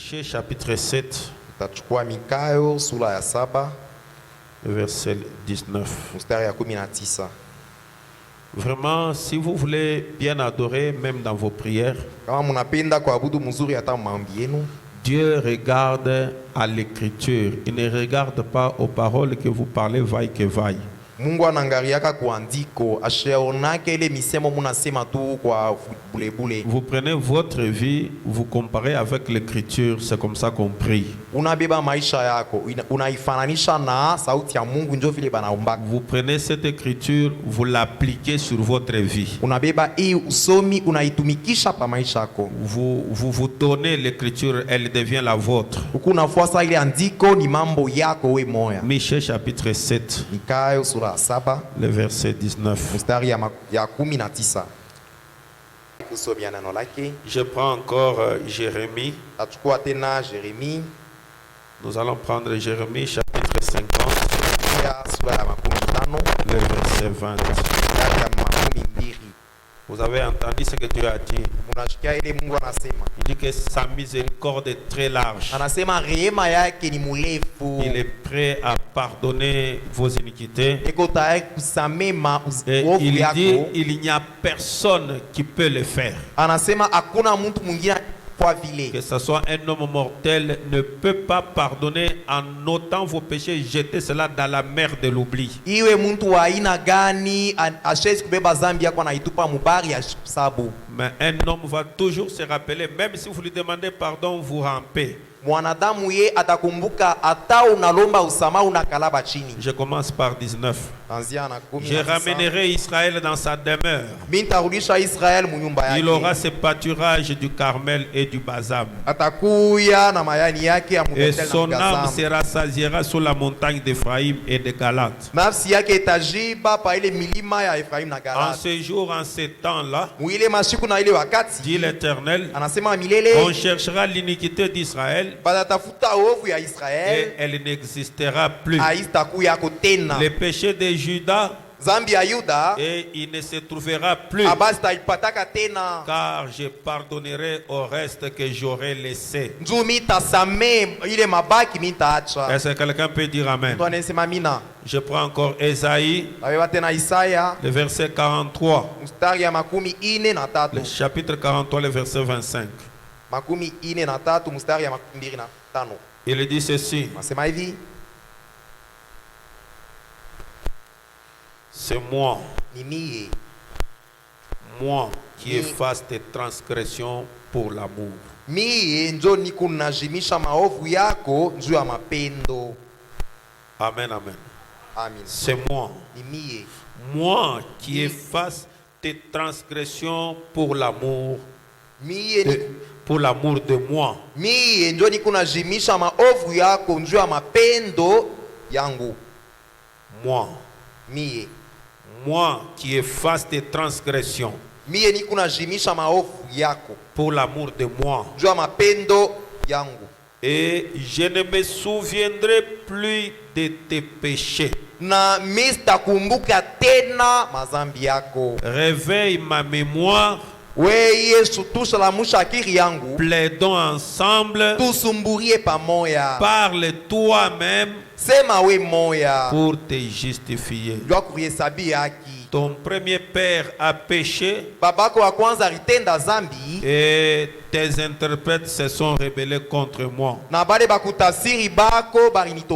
Michée chapitre 7, Tutachukua Mikayo sura ya 7 verset 19. mstari ya 19. Vraiment, si vous voulez bien adorer, même dans vos prières, Kama munapenda kuabudu mzuri hata maombi yenu, Dieu regarde à l'écriture. Il ne regarde pas aux paroles que vous parlez, vaille que vaille. Mungu anaangaliaka kuandiko, ashaonake ile misemo munasema tu kwa bulebule. Vous prenez votre vie, vous comparez avec l'écriture, c'est comme ça qu'on prie. Unabeba maisha yako, unaifananisha na sauti ya Mungu, ndio vile banaombaka. Vous prenez cette écriture, vous l'appliquez sur votre vie. Unabeba hii usomi, unaitumikisha pa maisha yako. Vous donnez l'écriture, elle devient la vôtre. Ukunafuasa ile andiko, ni mambo yako we moya. Michée chapitre 7, Mikayo sura ya 7 le verset 19. mstari ya 19. Kusomia neno lake. Je prends encore Jérémie. Tachukua tena Jeremie Nous allons prendre Jérémie chapitre 50, sura ya 15 le verset 20. mstari ya 20. Vous avez entendu ce que Dieu a dit. Munashikia ile Mungu anasema. Il dit que sa miséricorde est très large. Anasema rehema yake ni murefu. Il est prêt à pardonner vos iniquités. Eko tayari kusamehe Et maovu il dit, yako. il n'y a personne qui peut le faire. Anasema hakuna mtu mwingine kwa vile. Que ce soit un homme mortel ne peut pas pardonner en ôtant vos péchés, jeter cela dans la mer de l'oubli. Iwe mtu wa aina gani ashezi kubeba zambi yako anaitupa mubari ya sabu. Mais un homme va toujours se rappeler, même si vous lui demandez pardon, vous rampez. Mwanadamu ye atakumbuka hata unalomba usamaha unakalaba chini. Je commence par 19. Anzia na 19. Je ramènerai Israël dans sa demeure. Mintarudisha Israel munyumba yake. Il aura ses pâturages du Carmel et du Bazam. Atakuya na mayani yake ya Et Mubetel na son âme Gazam. se rassasiera sur la montagne d'Éphraïm et de Galate. Nafsi yake itajiba pa ile milima ya Efraim na En Galati. ce jour, en ce temps-là, Muile mashiku na ile wakati. dit l'Éternel, Anasema milele. on cherchera l'iniquité d'Israël Batatafuta ovu ya et Israel. elle n'existera plus. Haitakuya tena. Les péchés de Juda Zambi ya Yuda. et il ne se trouvera plus. Abasi taipataka tena. Car je pardonnerai au reste que j'aurai laissé. Nzumi tasame ile mabaki mitaacha. Est-ce que quelqu'un peut dire Amen? Mtu anasema mina. Je prends encore Ésaïe, Babeba tena Isaya. le verset 43. Mstari ya 43. Le chapitre 43, le verset 25. 43 mstari ya 25. Il dit ceci. Nasema hivi. C'est moi, Ni mie. moi qui efface tes transgressions pour l'amour. Mie njo niko najimisha maovu yako juu ya mapendo. Amen, amen. Amen. C'est moi, Ni mie. moi qui efface tes transgressions pour l'amour, Mie ni pour l'amour de moi. mie njo niko najimisha maovu yako juu ya mapendo yangu. Moi, Mie. moi qui efface tes transgressions Mie niko najimisha maovu yako pour l'amour de moi. juu ya mapendo yangu. Et je ne me souviendrai plus de tes péchés. Na mimi sitakumbuka tena mazambi yako. Réveille ma mémoire, We Yesu tushalamusha akili yangu. plaidons ensemble, Tusumburie pamoja. parle toi-même Sema we moya. pour te justifier. Jua kuhesabia haki. Ton premier père a péché Babako wa kwanza alitenda zambi. et tes interprètes se sont rebellés contre moi. Na bale bakutafsiri bako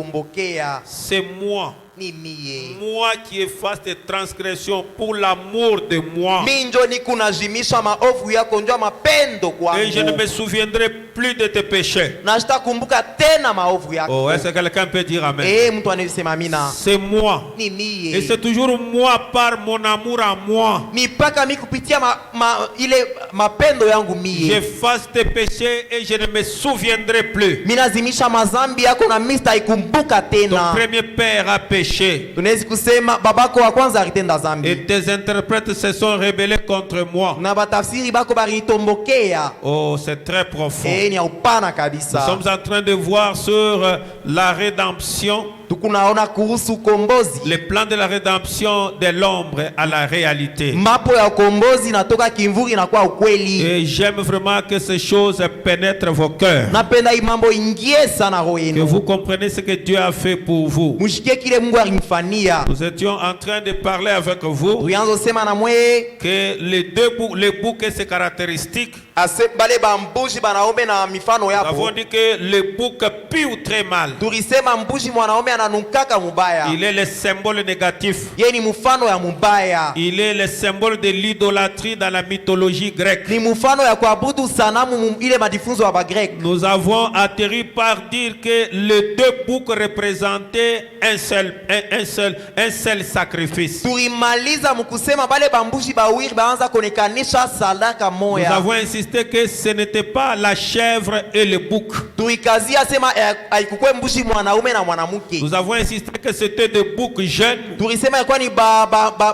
balinitombokea. C'est moi, Ni mie. moi qui efface tes transgressions pour l'amour de moi. Minjo niko najimisha maovu yako njoo mapendo Et je ne me kwangu. souviendrai plus de tes péchés. Na sitakumbuka tena maovu yako. Oh, est-ce que quelqu'un peut dire Amen? Mtu anasema amina. C'est moi. Ni Et mie. c'est toujours moi par mon amour à moi. Ni paka mi kupitia ile mapendo yangu mie. J'efface tes péchés et je ne me souviendrai plus. Minazimisha mazambi yako na mimi sitaikumbuka Ton tena. premier père a péché Tunaweza kusema babako wa kwanza alitenda zambi. et tes interprètes se sont rebellés contre moi. Na batafsiri bako balinitombokea. Oh, c'est très profond. Ni ya upana Nous kabisa. sommes en train de voir sur la rédemption. tukunaona kuhusu ukombozi. Le plan de la rédemption de l'ombre à la réalité. Mapo ya ukombozi natoka kimvuri na kwa ukweli. Et j'aime vraiment que ces choses pénètrent vos cœurs. Napenda hii mambo ingie sana roho yenu. Que vous compreniez ce que Dieu a fait pour vous. Mushikie kile Mungu alimfanyia. Nous étions en train de parler avec vous Tuanzo sema na mwe que les boucs et ses caractéristiques. ase bale bambuji banaume na mifano Nous yapo. avons dit que le bouc pue très mal. Tulisema mbuji mwanaume ananukaka mubaya. Il est le symbole négatif. Yeye ni mfano ya mubaya. Il est le symbole de l'idolâtrie dans la mythologie grecque. Ni mfano ya kuabudu sanamu ile madifunzo ya Bagrek. Nous avons atterri par dire que les deux boucs représentaient un seul sacrifice. Tulimaliza mkusema bale bambuji bawiri baanza konekanisha sadaka Nous moya. avons insisté que ce n'était pas la chèvre et le bouc. Tuikazia sema haikukwe mbuji mwanaume na mwanamke. Nous avons insisté que c'était des boucs jeunes Tulisema ilikuwa ni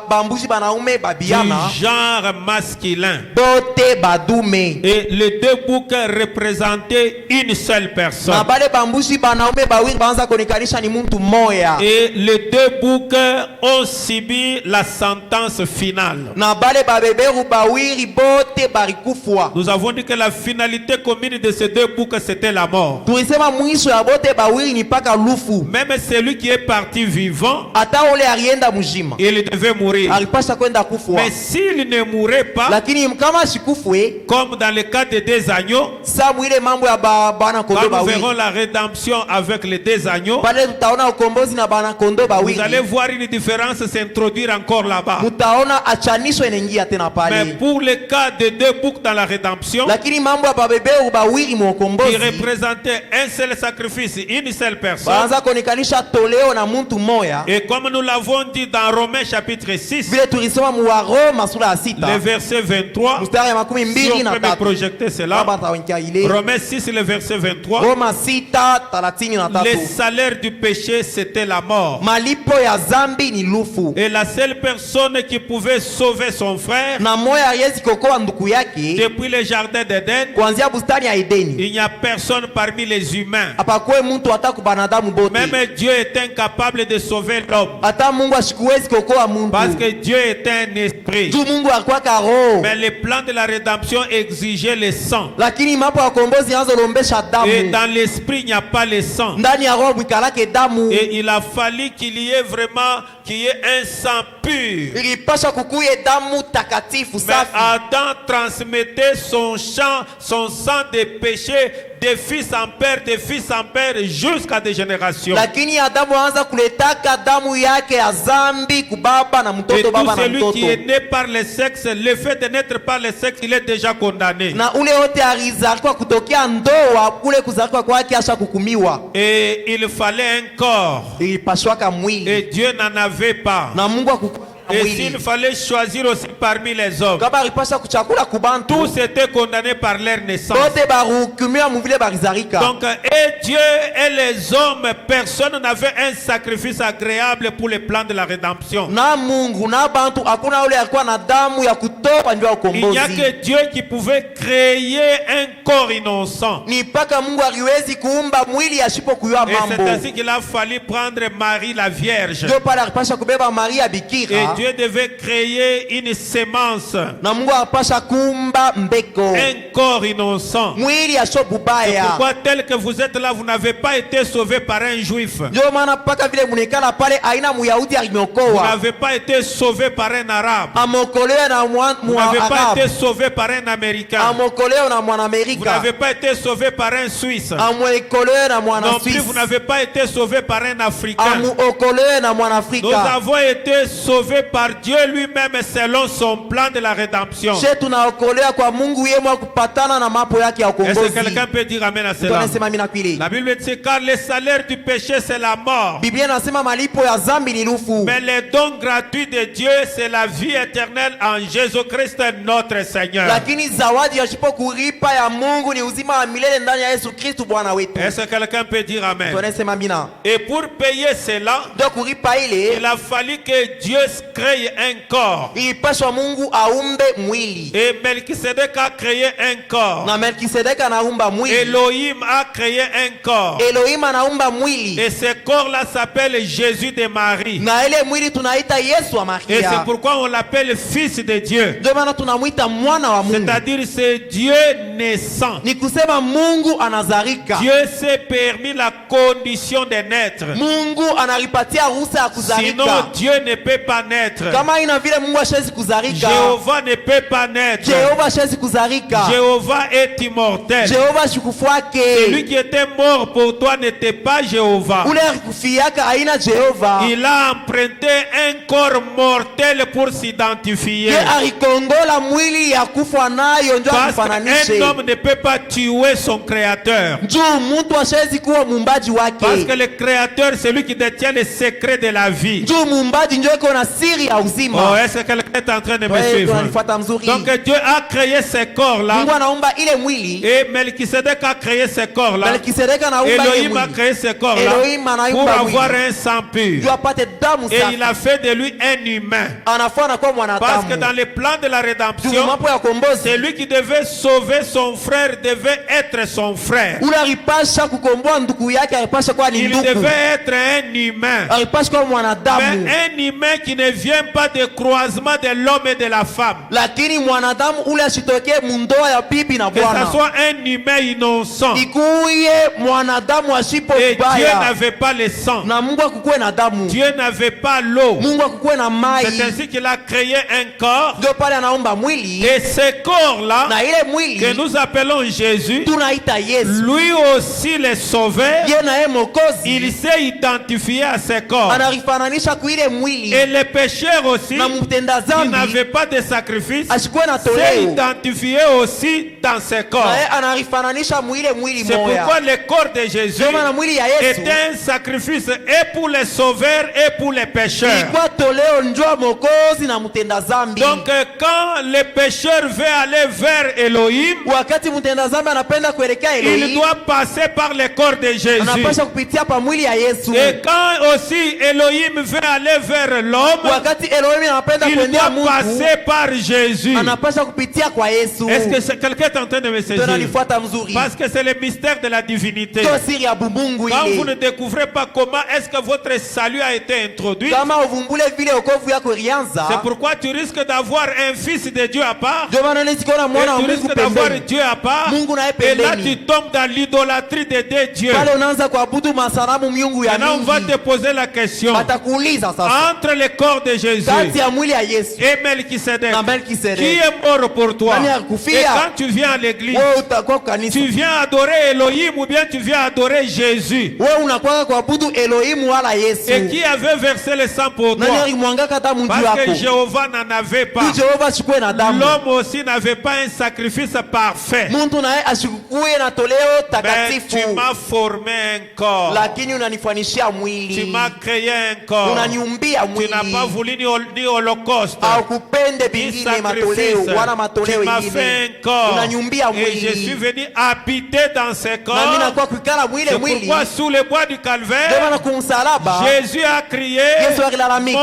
bambuji banaume babiana du genre masculin. bote badume. Et les deux boucs représentaient une seule personne. Na bale bambuji banaume bawiri baanza konekanisha ni muntu moya. Et les deux boucs ont subi la sentence finale. Na bale babeberu bawiri bote barikufwa. Nous avons dit que la finalité commune de ces deux boucs, c'était la mort. Tulisema mwisho ya bote bawiri ni paka lufu. Même celui qui est parti vivant, Ata ole arienda mujima il devait mourir. alipasha kwenda kufwa. Mais s'il ne mourait pas, Lakini kama shikufwe comme dans le cas des deux agneaux, samu ile mambo ya bana kondo quand nous verrons bawiri. la rédemption avec les deux agneaux, Pale tutaona ukombozi na bana kondo vous allez bawiri. voir une différence s'introduire encore là-bas. Mutaona achanisho inaingia tena Mais pale. pour le cas des deux boucs dans la rédemption, Lakini mambo ya babeberu bawiri mu qui ukombozi représentait un seul sacrifice, une seule personne, baanza konekanisha toleo na muntu moya. et comme nous l'avons dit dans Romains chapitre 6, Vile tulisoma mu Waroma sura ya le 6 verset 23, mstari ya si 12 on na peut me 3. projeter cela, Baba tawenkia ile Romains 6, le verset 23, Roma 6:33 na le 3. salaire du péché, c'était la mort. Malipo ya zambi ni lufu. Et la seule personne qui pouvait sauver son frère, Na moya yezi kokoa nduku yake depuis le jardin d'Éden, kuanzia bustani ya Edeni. il n'y a personne parmi les humains. Apakwe muntu hata kubanadamu bote. Même Dieu est incapable de sauver l'homme. Hata Mungu ashikuwezi kokoa muntu. Parce que Dieu est un esprit. Juu Mungu alikuwa roho. Mais le plan de la rédemption exigeait le sang. Lakini mapo ya ukombozi yanzo lombesha Et damu. dans l'esprit, il n'y a pas le sang. Ndani ya roho mwikalake damu. Et il a fallu qu'il y ait vraiment un sang pur. Ilipasha kukuye damu takatifu Mais safi. Adam transmettait son sang de péché de fils en père, de fils en père, jusqu'à des générations. Lakini Adamu anza kuletaka damu yake ya zambi kubaba na Et mtoto tout baba na celui mtoto. qui est né par le sexe, le fait de naître par le sexe, il est déjà condamné. Na ule wote alizaliwa kutokea ndoa kule kuzaliwa kwake asha kukumiwa. Et il fallait un corps. Ilipashwaka mwili. Et Dieu n'en avait pas. Na Mungu akukumiwa Et mwili. s'il fallait choisir aussi parmi les hommes, Kama alipasha kuchakula kubantu. tous étaient condamnés par leur naissance. Bote barukumiwa muvile barizarika. Donc, et Dieu et les hommes, personne n'avait un sacrifice agréable pour le plan de la rédemption. Na Mungu na bantu hakuna ule alikuwa na damu ya kutoa ndio Il n'y a ukombozi. que Dieu qui pouvait créer un corps innocent. Ni paka Mungu aliwezi kuumba mwili asipokuyua Et c'est mambo. ainsi qu'il a fallu prendre Marie la Vierge. Ndio pale alipasha kubeba Maria Et bikira. Dieu devait créer une sémence, Na Mungu alipasha kuumba mbeko. un corps innocent. Mwili asio C'est bubaya. pourquoi tel que vous êtes là, vous n'avez pas été sauvé par un juif. Ndio maana paka vile munekala pale aina Muyahudi Vous alimiokoa. n'avez pas été sauvé par un arabe. Amokolewa na Vous n'avez pas été Mwarabu. sauvé par un américain. Amokolewa na Vous Mwanamerika. n'avez pas été sauvé par un suisse. Amuokolewa na Mwana Non plus, Swiss. vous n'avez pas été sauvé par un africain. Amuokolewa na Nous Mwanaafrika. avons été sauvés par Dieu lui-même selon son plan de la rédemption. She tunaokolewa kwa Mungu yeye mwa kupatana na mapo yake ya Est-ce que ukombozi. quelqu'un peut dire amen à cela? Tunasema mimi na kweli. La Bible dit car le salaire du péché c'est la mort. Biblia inasema malipo ya dhambi ni lufu. Mais le don gratuit de Dieu c'est la vie éternelle en Jésus-Christ notre Seigneur. Lakini zawadi ya shipo kuripa ya Mungu ni uzima wa milele ndani ya Yesu Kristo Bwana wetu. Est-ce que quelqu'un peut dire amen? Tunasema mina. Et pour payer cela, Ndio kuripa ile il a fallu que Dieu crée un corps. ilipashwa Mungu aumbe mwili, Et Melchisedec a créé un corps. na Melkisedeki anaumba mwili, Elohim a créé un corps. Elohim anaumba mwili, Et ce corps-là s'appelle Jésus de Marie. na ile mwili tunaita Yesu wa Et c'est Maria. pourquoi on l'appelle Fils de Dieu. Ndio maana tunamwita mwana wa Mungu, C'est-à-dire c'est Dieu naissant. ni kusema Mungu anazarika. Dieu s'est permis la condition de naître. Mungu analipatia ruhusa ya Sinon kuzarika. Dieu ne peut pas naître. Kama ina vile Mungu hashezi kuzarika, Jéhovah ne peut pas naître. Jehova hashezi kuzarika. Jéhovah est immortel. Jehova shukufu Celui wake, qui était mort pour toi n'était pas Jéhovah. ule alikufiaka haina Jehova. Il a emprunté un corps mortel pour s'identifier. Ye alikongola mwili ya kufa nayo ndio Parce akufananishe. qu'un homme ne peut pas tuer son créateur. Juu mtu hashezi kuwa muumbaji Parce que wake. le créateur, c'est lui qui détient les secrets de la vie. Juu muumbaji ndio iko na siri ya Oh, uzima. est-ce que quelqu'un est en train de me Wewe suivre? unanifuata mzuri. Donc Dieu a créé ce corps-là. Mungu anaumba ile mwili. Et Melchisedec a créé ce corps-là. Melkisedeki anaumba ile Elohim a mwili. créé ce corps-là Elohim pour anaumba avoir mwili. un sang pur. Juu apate damu Et il safi. a fait de lui un humain. Anafaa kuwa Parce que mwanadamu. dans le plan de la Juu rédemption, mambo ya kombozi, celui qui devait sauver son frère devait être son frère. ule alipasha kukomboa ndugu yake, alipasha kuwa ni Il ndugu, devait être un humain. alipasha kuwa mwanadamu. Mais un humain qui ne vient pas du croisement de l'homme et de la femme. Lakini mwanadamu ule asitokee mundoa ya bibi na Que ça bwana, soit un humain innocent. ikuye mwanadamu asipo Et Dieu vibaya, n'avait pas le sang. na Mungu akukuwe na damu, Dieu n'avait pas l'eau. Mungu akukuwe na C'est mai. ainsi qu'il a créé un corps. Ndio pale anaomba mwili, Et ce corps-là, na ile mwili que nous appelons Jésus, tunaita Yesu. lui aussi le sauveur, Ye na ye Mwokozi il s'est identifié à ce corps. anarifananisha kuile mwili, Et les pécheurs aussi, na mtenda qui zambi n'avaient pas de sacrifice, asikuwe na s'est toleo, identifié aussi dans ce corps. na ye anarifananisha mwile mwili C'est pourquoi moya. le corps de Jésus Ndio maana mwili ya Yesu était un sacrifice et pour les sauveurs et pour les pécheurs. ilikuwa toleo njoo Mwokozi na mtenda zambi. Donc quand le pécheur veut aller vers Elohim, Wakati mtenda zambi anapenda kuelekea il Elohim, doit passer par le corps de Jésus. anapasha kupitia pa mwili ya Yesu. Et quand aussi Elohim veut aller vers l'homme, Wakati Elohim anapenda il kuendea doit Mungu, passer par Jésus. anapasha kupitia kwa Yesu. Est-ce que quelqu'un est en train de me saisir? Tunanifuata mzuri. Parce que c'est le mystère de la divinité. Ndio siri ya bumbungu Quand vous ne ile. découvrez pas comment est-ce que votre salut a été introduit, Kama uvumbule vile wokovu yako ilianza, c'est pourquoi tu risques d'avoir un fils de Dieu à part. ndio maana nilisikia Et mwana wa tu Mungu risques d'avoir pembeni. Dieu à part. Mungu naye Et là, pembeni. tu tombes dans l'idolâtrie de deux dieux. Pale unaanza kuabudu masanamu miungu ya Maintenant, on va te mingi. poser la question. Atakuuliza sasa, Entre le corps de Jésus kati ya mwili ya Yesu et Melchisedec, na qui Melkisedeki, est mort pour toi? Nani Et alikufia? quand tu viens à l'église, wewe utakuwa kwa kanisa, tu viens adorer Elohim ou bien tu viens adorer Jésus? wewe unakuwa kuabudu Elohimu wala Yesu. Et qui avait versé le sang pour Nani toi? alimwangaka hata mungu Parce que wako? Jéhovah n'en avait pas. Tu Jehova ashikuwe na damu. L'homme aussi n'avait pas un sacrifice parfait. Muntu naye ashikuwe na toleo Mais takatifu. tu m'as formé un corps. Lakini unanifanishia Tu mwili. m'as créé un corps. Unaniumbia Tu mwili. n'as pas voulu ni holocauste, Au kupende ni bingine matoleo sacrifice. wala matoleo Tu m'as fait ingine. un corps. Unaniumbia Et je suis mwili. venu habiter dans ce Na mimi corps. nakuwa kuikala mwile C'est mwili. pourquoi sous le bois du Ndio calvaire, maana kumsalaba Jésus a crié, Yesu alilalamika,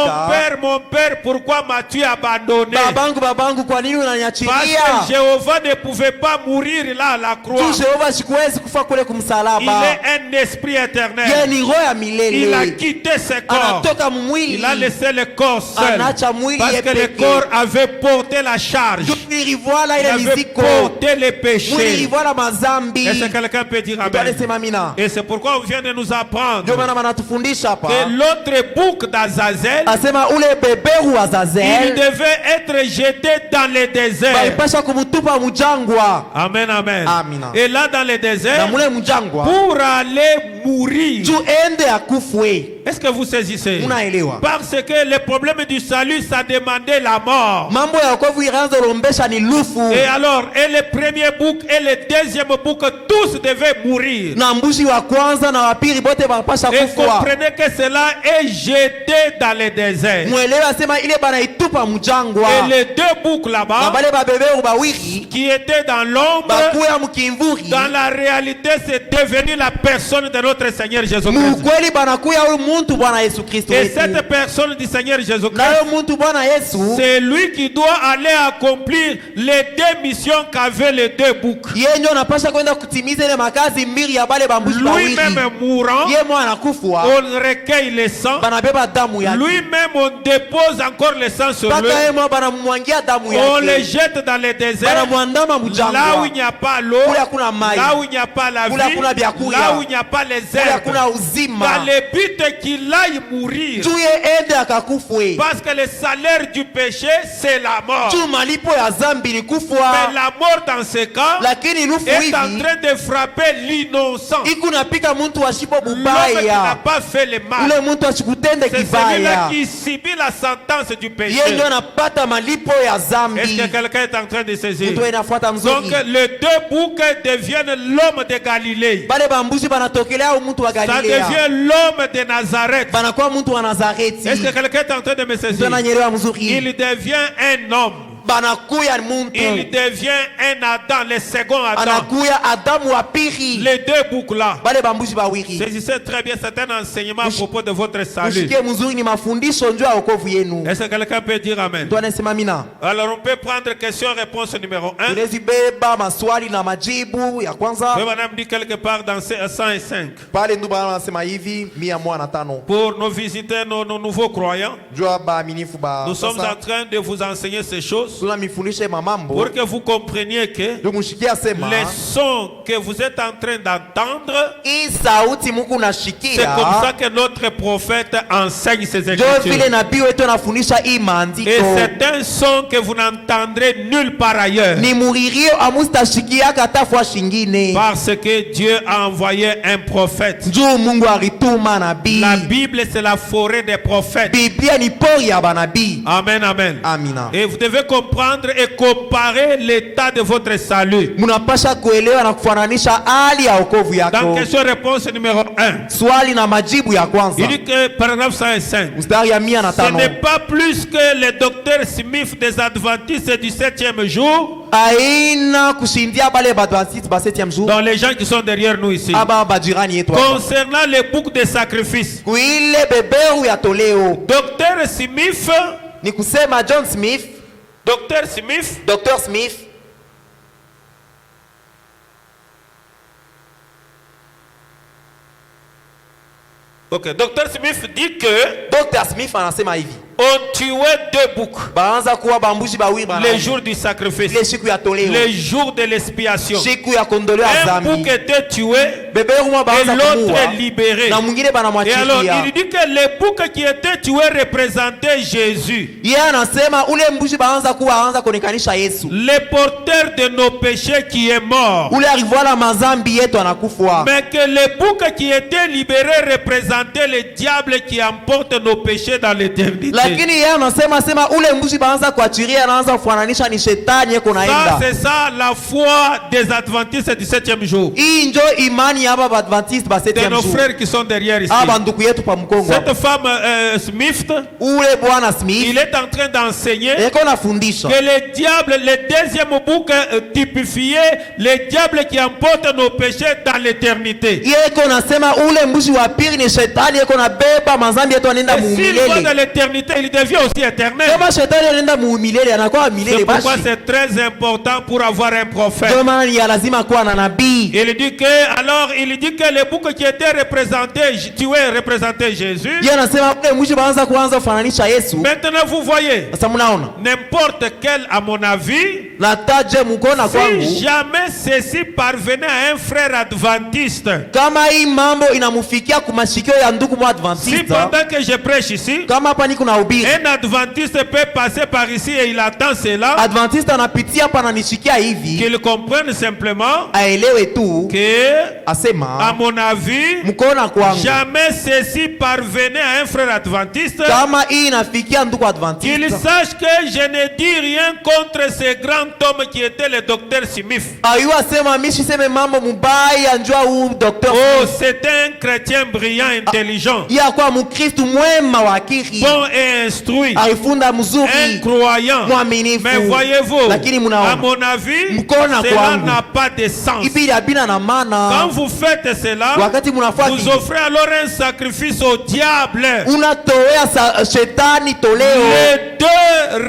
mon Père, pourquoi m'as-tu abandonné? babangu, kwa nini Parce unaniachilia? que Jéhovah ne pouvait pas mourir là à la croix. Tu Jehova sikuwezi kufa kule Il kumsalaba. est un esprit éternel. Yeye ni roho ya Il a milele. quitté ce corps. Anatoka mwili. Il a laissé le corps seul. Anaacha mwili Parce que le yepeke. corps avait porté la charge. Nilivoala Il ile avait miziko. porté les Mwili péchés. ilivoala mazambi. Est-ce que quelqu'un peut dire Ndio amen? alisema amina. Et c'est pourquoi on vient de nous apprendre Ndio maana wanatufundisha hapa. que l'autre bouc d'Azazel, Asema ule beberu wa il Zazel devait être jeté dans le désert. walipasha kumutupa mujangwa. Amen, amen. Amina. Et là dans le Na désert, mule mujangwa pour aller mourir. juu ende akufwe. Est-ce que vous saisissez? Unaelewa? Parce que le problème du salut, ça demandait la mort. Mambo ya wokovu ilianza lombesha ni lufu. Et alors, et le premier bouc et le deuxième bouc, tous devaient mourir. Na mbushi wa kwanza na wa pili bote wanapasha Et kufwa. comprenez que cela est jeté dans le désert. Mwelewa asema ile bana itupa pa mujangwa Et les deux boucs na là-bas, bale babeberu bawiri qui étaient dans l'ombre, bakuya mukimvuri dans la réalité, c'est devenu la personne de notre Seigneur Jésus-Christ. mukweli banakuya huyu muntu Bwana Yesu Kristo Et wetu. cette personne du Seigneur Na Jésus-Christ, huyo muntu Bwana Yesu c'est lui qui doit aller accomplir les deux missions qu'avaient les deux boucs. yeye ndio anapasha kwenda kutimiza ile makazi mbili ya bale bambushi bawiri. Lui-même mourant, Yeye mwana anakufwa on recueille le sang. banabeba damu yake. Lui-même, on dépose encore le sang sur lui. Mpaka yeye mwana banamwangia damu On le yake. jette dans le désert. Banamwandama Là où mujangwa. il n'y a pas l'eau, Kule hakuna mai. là où il n'y a pas la vie, Kule hakuna vyakula. là où il n'y a pas les Kule herbes, hakuna uzima. dans le but qu'il aille mourir. Juu ye ende akakufwe. Parce que le salaire du péché, c'est la mort. Juu malipo ya zambi ni Mais kufwa. la mort dans ce cas Lakini lufu est en hivi train de frapper l'innocent. iko napika muntu ashipo L'homme qui n'a bubaya. pas fait le mal. Ule muntu ashikutende C'est celui-là kibaya. qui subit la sentence du péché. Yeye ndio anapata malipo ya Est-ce zambi. que quelqu'un est en train de saisir? Mtu inafuata Donc mzuri. les deux boucs deviennent l'homme de Galilée. Bale bambushi banatokelea au muntu wa Ça Galilea. devient l'homme de Nazareth. Banakuwa muntu wa Nazareti. Est-ce que quelqu'un est en train de me Mtu saisir? ananyelewa mzuri. Il devient un homme. Banakuya Il muntu. devient un Adam, le second Adam. Anakuya Adamu wa pili. Les deux boucs là. Bale bambushi bawiri. Saisissez très bien, c'est un enseignement à propos de votre salut. Usikie mzuri ni mafundisho njoo ya wokovu yenu. Est-ce que quelqu'un peut dire Amen? Mtu anasema mina. Alors on peut prendre question-réponse numéro 1. Tunaweza beba maswali na majibu ya kwanza. Oui, madame dit quelque part dans 105. Pale ndugu anasema hivi 105 Pour nos visiteurs, nos nouveaux croyants, jua baaminifu ba nous sommes en sasa train de vous enseigner ces choses tunamifundisha mamambo pour que vous compreniez que ndio mushikia sema les sons que vous êtes en train d'entendre, Hii sauti muku c'est nashikia. comme ça que notre prophète enseigne ces Ndio vile écritures. nabii wetu anafundisha hii Et maandiko. c'est un son que vous n'entendrez nulle part ailleurs. Ni muririo amustashikia hata fwa shingine. Parce que Dieu a envoyé un prophète. Juu Mungu alituma nabii. La Bible, c'est la forêt des prophètes. Biblia ni pori ya banabii. Amen, amen. Amina. Et vous devez comprendre et comparer l'état de votre salut. Munapasha kuelewa na kufananisha hali ya wokovu Dans yako. question-réponse numéro 1, Swali na majibu ya kwanza. il dit que, paragraphe 105, Mstari ya ce 105. n'est pas plus que le docteur Smith des Adventistes du 7e jour, Aina kushindia bale badventiste ba 7e jour. dans les gens qui sont derrière nous ici, Aba bajirani yetu hapa. concernant les boucs de sacrifice. Kuile beberu ya toleo. Docteur Smith, Ni kusema John Smith, Docteur Smith, Dr. Smith ok, Docteur Smith dit que Dr. Smith anasema hivi. on tuait deux boucs Baanza kuwa bambushi bawili bana. les jours du sacrifice, Ile siku ya toleo. les jours de l'expiation. Siku ya kondoleo ya Un bouc zambi. était tué Beberu mwa et baanza l'autre kumuua. est libéré. Na mwingine Et alors banamwachilia. il dit que les boucs qui étaient tués représentaient Jésus, Yeye anasema ule mbushi baanza kuwa aanza kuonekanisha Yesu. le porteur de nos péchés qui est mort. Ule alivuala mazambi yetu anakufwa. Mais que les boucs qui étaient libérés représentaient le diable qui emporte nos péchés dans l'éternité. Lakini yeye anasema ule mbushi baanza kuachiria anaanza kufananisha ni shetani yeko Ça, naenda. c'est ça la foi des Adventistes du 7e jour. Hii njo imani ya baba Adventiste ba De 7e nos jour. frères qui sont derrière ici. Aba ndugu yetu pa mkongo. Cette femme Smith, Ule bwana Smith il est en train d'enseigner yeko nafundisha. que le diable, le deuxième bouc typifiait le diable qui emporte nos péchés dans l'éternité. Yeko nasema ule mbushi wa pili ni shetani yeko nabeba mazambi yetu anaenda Et s'il va dans muumilele. l'éternité, il devient aussi éternel. Kama shetani anaenda muumilele anakuwa C'est milele pourquoi bashi. c'est très important pour avoir un prophète. Ndio maana ni ya lazima kuwa na nabii. Il dit que les boucs qui étaient tués représentaient Jésus. Yeye anasema ule mbushi baanza kuanza kufananisha Yesu. Maintenant vous voyez, Sasa mnaona? n'importe quel, à mon avis, Nataje mkona si kwangu. jamais ceci parvenait à un frère adventiste, Kama hii mambo inamufikia kumashikio ya ndugu mwa si Adventiste. pendant que je prêche ici, Kama hapa niko na ubiri. un adventiste peut passer par ici et il attend cela, Adventiste anapitia hapa ananishikia hivi. qu'il comprenne simplement Aelewe tu. que, à Asema. mon avis, Mkona kwangu. jamais ceci parvenait à un frère adventiste, Kama hii inafikia ndugu qu'il Adventiste. sache que je ne dis rien contre ces grands homme qui était le docteur Smith. ayua sema mishi seme mambo mubaya njua huu docteur Oh, c'était un chrétien brillant, intelligent, ya kwa mukristu mwema wa akili bon et instruit, alifunda un mzuri croyant. mwaminifu Mais voyez-vous, lakini à munaona mon avis, Mkona cela kwangu. n'a pas de sens. ibili abina na Quand maana vous faites cela, wakati munafua vous offrez alors un sacrifice au diable. unatoea shetani toleo Les deux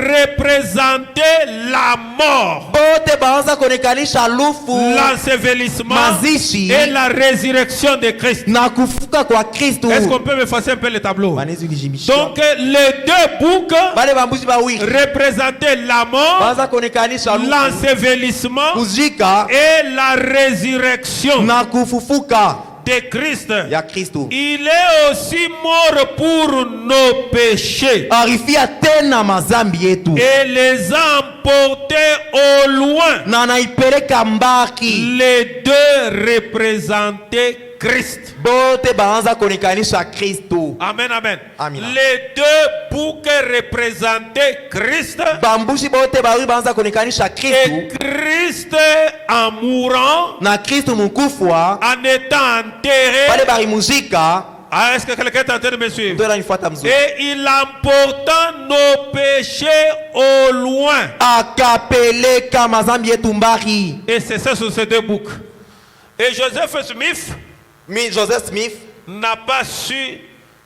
représentaient la mort, bote baanza kuonekanisha lufu l'ensevelissement mazishi et la résurrection de Christ. na kufuka kwa Kristu. Est-ce qu'on peut me faire un peu le tableau? Banezi kujimisha. Donc les deux boucs Bale bambuzi bawili représentaient la mort, baanza kuonekanisha lufu l'ensevelissement kuzika et la résurrection na kufufuka de Christ. ya Kristu. Il est aussi mort pour nos péchés Arifia tena mazambi yetu et les a emportés au loin. na anaipeleka mbaki. Les deux représentaient Christ. Bote baanza kuonekanisha Kristu. Amen, amen. Amina. Les deux boucs représentaient Christ. Bambushi bote bawili baanza kuonekanisha Et Kristu Christ en mourant, na Kristu mukufwa en étant enterré. bale barimuzika. Ah, est-ce que quelqu'un est en train de me suivre? Ndio nifuata mzuri. Et il emporta nos péchés au loin. Akapeleka mazambi yetu mbaki. Et c'est ça sur ces deux boucs. Et Joseph Smith Joseph Smith n'a pas su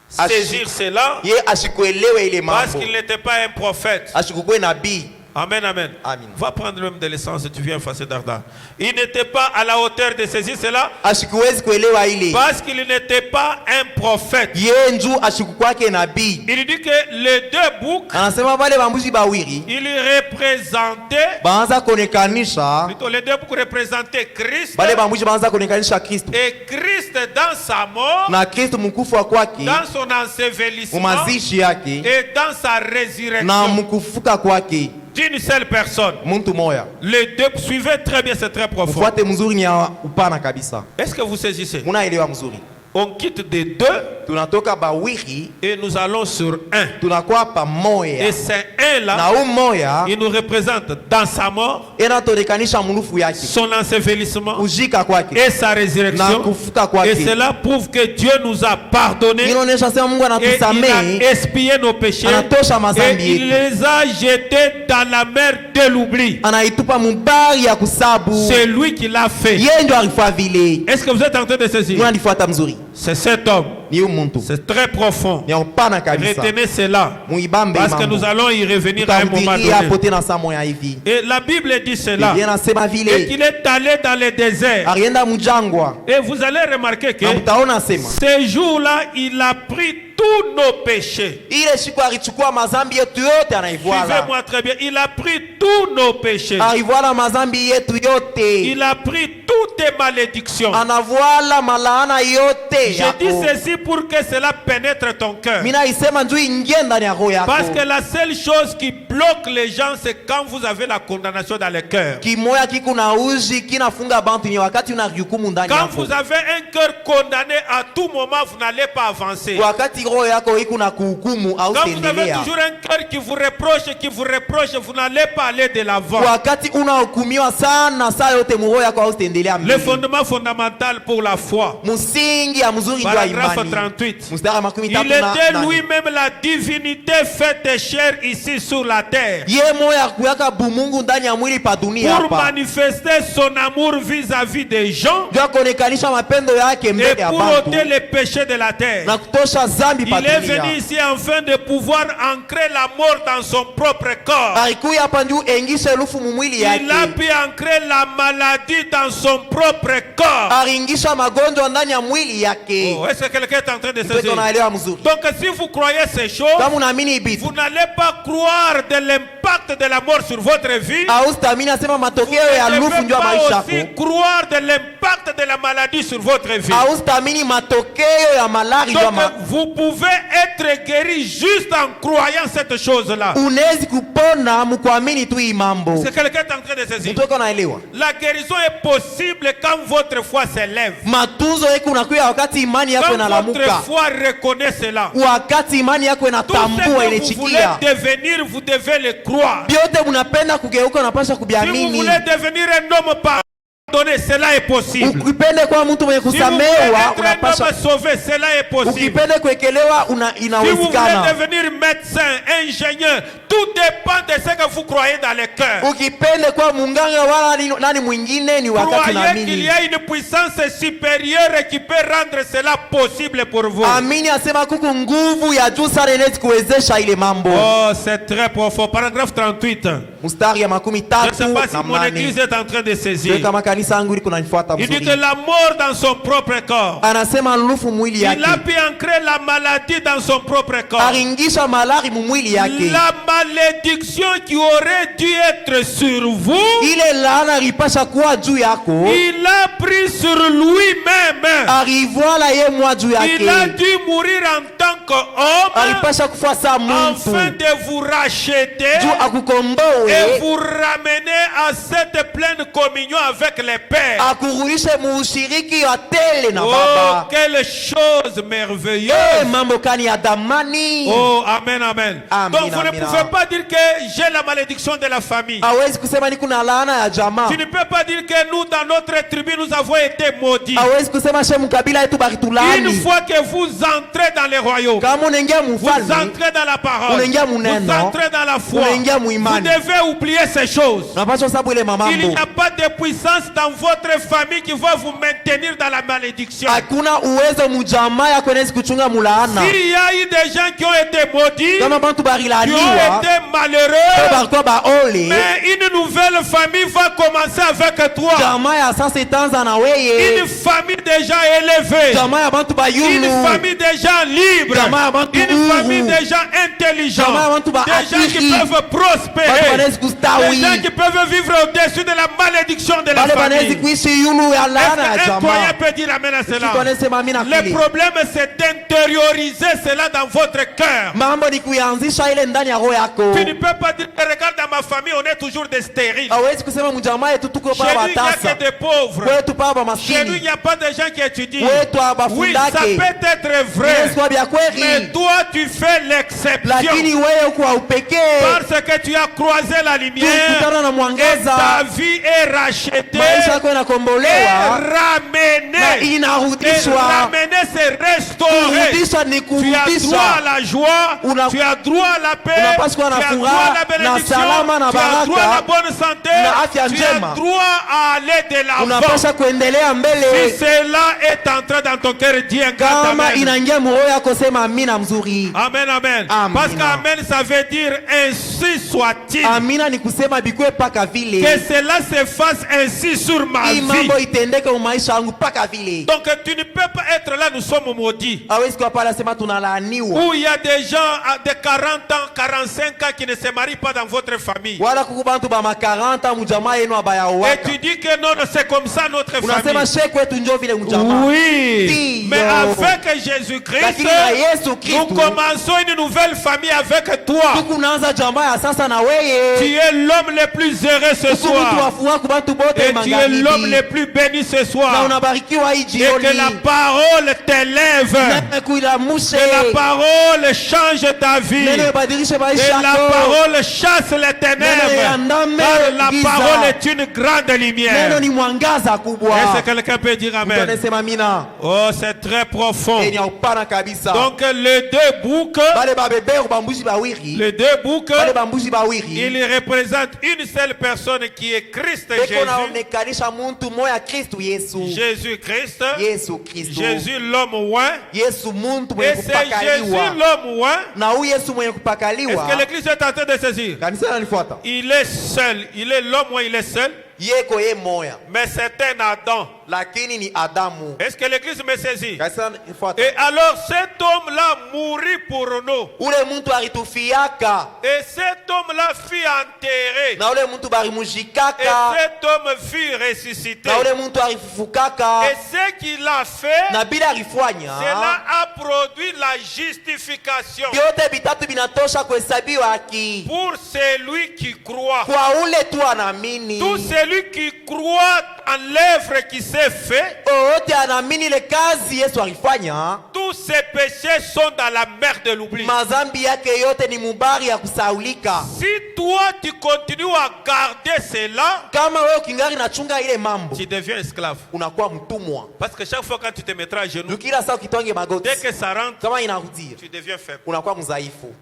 saisir cela ye ashikuelewe ile parce mambo, qu'il n'était pas un prophète. ashikukwe nabii. Amen, amen. Amen. Va prendre même de l'essence et tu viens effacer Darda. Il n'était pas à la hauteur de saisir cela Ashikuwezi kuelewa ile parce qu'il n'était pas un prophète. ye nju ashikukwake nabii. Il dit que les deux boucs, Anasema bale bambuzi bawili ils représentaient, baanza kuonekanisha, plutôt les deux boucs représentaient Christ. bale bambuzi baanza kuonekanisha Kristu Et Christ dans sa mort, na Kristu mkufu kwake, dans son ensevelissement mumazishi yake et dans sa na résurrection mkufuka kwake, d'une seule personne. muntu moya. Les deux, suivez très bien, c'est très profond. Mfuate mzuri ni ya upana kabisa. Est-ce que vous saisissez? Munaelewa mzuri. On quitte des deux Tunatoka bawili et nous allons sur un. tunakuwa pamoja Et c'est un na là, umoya il nous représente dans sa mort, inatoonekanisha mulufu yake, son ensevelissement kuzika kwake et sa na résurrection. kufuka Et kwake. cela prouve que Dieu nous a pardonné Inaonyesha sema Mungu et il anatusamehe, a expié nos péchés anatosha et mazambi il yetu, les a jetés dans la mer de l'oubli. anaitupa mubari ya kusabu. C'est lui qui l'a fait. Yeye ndio alifanya vile. Est-ce que vous êtes en train de saisir? Munanifuata mzuri. C'est cet homme. Ni huyu muntu. C'est très profond. Ni upana kabisa. Retenez cela. Muibambe Parce que mambo. nous allons y revenir à un moment Tutamdiria donné. pote na saa moya hivi. Et la Bible dit cela. Biblia inasema Et vile qu'il est allé dans le désert. alienda mjangwa Et vous allez remarquer que na mtaona sema ce jour-là, il a pris tous nos péchés. ile siku alichukua mazambi yetu yote anaivuala. Suivez-moi très bien. Il a pris tous nos péchés. Aivuala mazambi yetu yote. Il a pris toutes tes malédictions. Anavuala malaana yote Je dis yako. ceci pour que cela pénètre ton cœur. Mina isema njoo ingie ndani ya roho yako. Parce que la seule chose qui bloque les gens, c'est quand vous avez la condamnation dans le cœur. Kimoya kiko na uji kinafunga bantu ni wakati una hukumu ndani Quand yako. vous avez un cœur condamné, à tout moment, vous n'allez pas avancer. Wakati roho yako iko na kuhukumu au Quand vous avez tendelea. toujours un cœur qui vous reproche, vous n'allez pas aller de l'avant. Wakati unahukumiwa sana saa yote roho yako au tendelea Le mbele. fondement fondamental pour la foi. Musingi ya mzuri ndio Paragraphe imani. 38. Mstari makumi Il tatu était na lui-même la divinité faite chair ici sur la terre. ye moya kuyaka bumungu ndani ya mwili pa dunia Pour hapa. manifester son amour vis-à-vis des gens Ndio kuonekanisha mapendo yake et mbele ya pour bantu ôter les péchés de la terre. na kutosha zambi pa Il est dunia. venu ici afin de pouvoir ancrer la mort dans son propre corps. Alikuya hapa ndio engishe lufu mumwili Il a yake. pu ancrer la maladie dans son propre corps. Aringisha magonjwa ndani ya mwili yake. Oh, est-ce que quelqu'un est en train de Ndio saisir? tunaelewa mzuri. Donc si vous croyez ces choses, Kama unaamini hivi, vous n'allez pas croire de l'impact de la mort sur votre vie. au stamina sema Vous matokeo ya ne lufu devez ndio pas maisha aussi yako. croire de l'impact de la maladie sur votre vie. Au stamini matokeo ya malari ndio Donc vous pouvez être guéri juste en croyant cette chose-là. unawezi kupona mkuamini tu hii mambo. C'est quelqu'un est en train de saisir. Mtu uko naelewa? La guérison est possible quand votre foi s'élève. Matunzo yako unakuya wakati imani yako Quand votre inalamuka. foi reconnaît cela. Wakati imani yako Tout ce inatambua que vous voulez inachikia. devenir, vous devez le croire. croire. Biote munapenda kugeuka unapasha Si vous kubiamini. voulez devenir un homme pardonné, cela est possible. Ukipende kwa mtu mwenye Si vous voulez kusamewa être un unapasha. homme sauvé, cela est possible. Ukipende kuekelewa Si vous voulez inawezekana. devenir médecin, ingénieur, tout dépend de ce que vous croyez dans le cœur. Ukipende kwa munganga wala nani mwingine ni wakati Croyez qu'il y naamini. a une puissance supérieure qui peut rendre cela possible pour vous. Amini asema kuku nguvu ya juu sana inaweza kuwezesha ile mambo. Oh, c'est très profond. Paragraphe 38. Mstari ya makumi Je ne sais tatu pas si na mon église mnane. est en train de saisir. Kama kanisa yangu liko nanifuata Il dit que mzuri. la mort dans son propre corps. Anasema lufu mwili Il a yake. pu ancrer la maladie dans son propre corps. Aringisha malari mwili yake. La malédiction qui aurait dû être sur vous, Ile laana ilipasha kuwa juu yako. il a pris sur lui-même. Arivoala ye mwa juu Il a yake. dû mourir en tant qu'homme Alipasha kufa saa afin muntu. de vous racheter Juu et akukomboe. vous ramener à cette pleine communion avec les pères. Akurudishe muushiriki wa tele na Oh, baba. quelle chose merveilleuse. Mambo kani ya damani. Oh, amen, amen. Amen, Donc vous ne amen. pouvez pas dire que j'ai la malédiction de la famille. Hawezi kusema niko na laana ya jamaa. Tu ne peux pas dire que nous, dans notre tribu, nous avons été maudits. Hawezi kusema shemu kabila yetu Une baritulani. fois que vous entrez dans les royaumes, Kama unaingia vous mufalme, entrez dans la parole, Unaingia vous muneno, entrez dans la foi, unaingia vous muimani. devez oublier ces choses. unapaswa sababu ile Il mamambo. n'y a pas de puissance dans votre famille qui va vous maintenir dans la malédiction. Hakuna uwezo mujamaa ya kuenezi kuchunga mulaana. S'il y a eu des gens qui ont été maudits, Kama bantu qui ont barilaniwa, été malheureux, barikuwa baole, mais une nouvelle famille va commencer avec toi. jamaa ya sasa itaanza na weye. Une famille déjà élevée. Jamaa ya bantu bayulu. Une famille des gens libres. Jamaa ya bantu Une huru. famille des gens intelligents. Jamaa ya bantu Des gens qui baakili. peuvent Bantu prospérer. banawezi kustawi. Des gens qui peuvent vivre au-dessus de la malédiction de la Bale banawezi famille. kuishi yulu ya laana ya Est-ce qu'un jamaa. croyant peut dire amen à cela? Tukonese mamina Le kili. problème c'est d'intérioriser cela dans votre cœur. Mambo ni kuyanzisha ile ndani ya roho yako. Tu ne peux pas dire, regarde dans ma famille, on est toujours des stériles. Hawezi kusema mjamaa yetu tuko Chez pa nous, il n'y a batasa. que des pauvres. Kwetu pa ba Chez nous, il maskini. n'y a pas de gens qui étudient. Kwetu Oui, ça abafundake. peut être vrai. Yesu wa Mais kweli. toi, tu fais l'exception. Lakini wewe kwa upekee. Parce que tu as croisé la lumière. Tukutana na Et ta mwangaza. vie est rachetée. Maisha yako Et inakombolewa. ramenée. Na Et inarudishwa. ramener, c'est restaurer. Kurudisha ni Tu as droit à kurudisha. la joie, Una- tu as droit à la paix, unapaswa tu na as droit furaha, à la bénédiction, na salama, na tu as baraka, droit à la bonne santé, na afya tu njema. as droit à aller de l'avant. Unapasha kuendelea Si mbele. cela est entré dans ton cœur, dis un grand Kama amen. inaingia moyo yako sema amina mzuri. Amen, amen. Amina. Parce qu'amen, ça veut dire ainsi soit-il. Amina ni kusema bikwe paka vile. Que cela se fasse ainsi sur ma Hii vie. mambo itendeke mu maisha yangu paka vile. Donc tu ne peux pas être là, nous sommes maudits. Hawezi kuwa pale sema tunalaaniwa. Où il y a des gens de 40 ans, 45 ans qui ne se marient pas dans votre famille. Wala kuku bantu ba ma 40 mujamaa yenu abaya Et waka. tu dis que non, non, c'est comme ça notre Unasema famille. shehe kwetu njo vile mjamaa. Oui. Ndiyo. Mais avec Jésus-Christ, Lakini na Yesu nous Kristo. commençons une nouvelle famille avec toi. Tukunaanza jamaa ya sasa na Tu weye. es l'homme le plus heureux ce Tuku mtu soir. wafua kubantu bote Et tu es l'homme magharibi. le plus béni ce Na soir. unabarikiwa hii Et jioni. que la parole t'élève. Nene kuilamushe. Que la parole change ta vie. Nene ibadilishe Que maisha la yako. parole chasse les ténèbres. Car la giza. parole est une grande lumière. Neno ni mwangaza kubwa. Est-ce que quelqu'un peut dire amen? Tunasema mina. Oh, c'est très profond. Ni upana kabisa. Donc les deux boucs, Bale babeberu bambuzi bawiri. les deux boucs, Bale bambuzi bawiri. ils représentent une seule personne qui est Christ Beko Jésus. naonekanisha muntu moya Kristu Yesu. Jésus-Christ. Yesu Kristu. Jésus l'homme oint. Yesu muntu mwenye Et c'est Jésus kupakaliwa. l'homme oint. Na huyu Yesu mwenye Est-ce kupakaliwa. que l'église est en train de saisir? Kanisa nanifuata. Il est seul. Il est l'homme oint, il est seul. Yeko ye moya. Mais c'est un Adam. Lakini ni Adamu. Est-ce que l'église me saisit? Kanisa nanifuata. Et alors cet homme-là mourit pour nous. Ule muntu alitufiaka. Et cet homme-là fut enterré. Na ule muntu Et barimujikaka. cet homme fut ressuscité. Na ule muntu alifufukaka. Et ce qu'il a fait, Na bila alifanya. cela a produit la justification Vyote vitatu vinatosha kuhesabiwa haki. pour celui qui croit. Kwa ule tu anaamini. Tout celui qui croit en l'œuvre qui s'est s'est fait, oyote anaamini ile kazi Yesu alifanya, tous ses péchés sont dans la mer de l'oubli. mazambi yake yote ni mubari ya kusaulika. Si toi tu continues à garder cela, Kama wewe ukingari nachunga ile mambo, tu deviens esclave. unakuwa mtumwa. Parce que chaque fois quand tu te mettras à genoux, Kila saa ukitwange magoti, dès que ça rentre, kama inarudia, tu deviens faible. unakuwa mzaifu.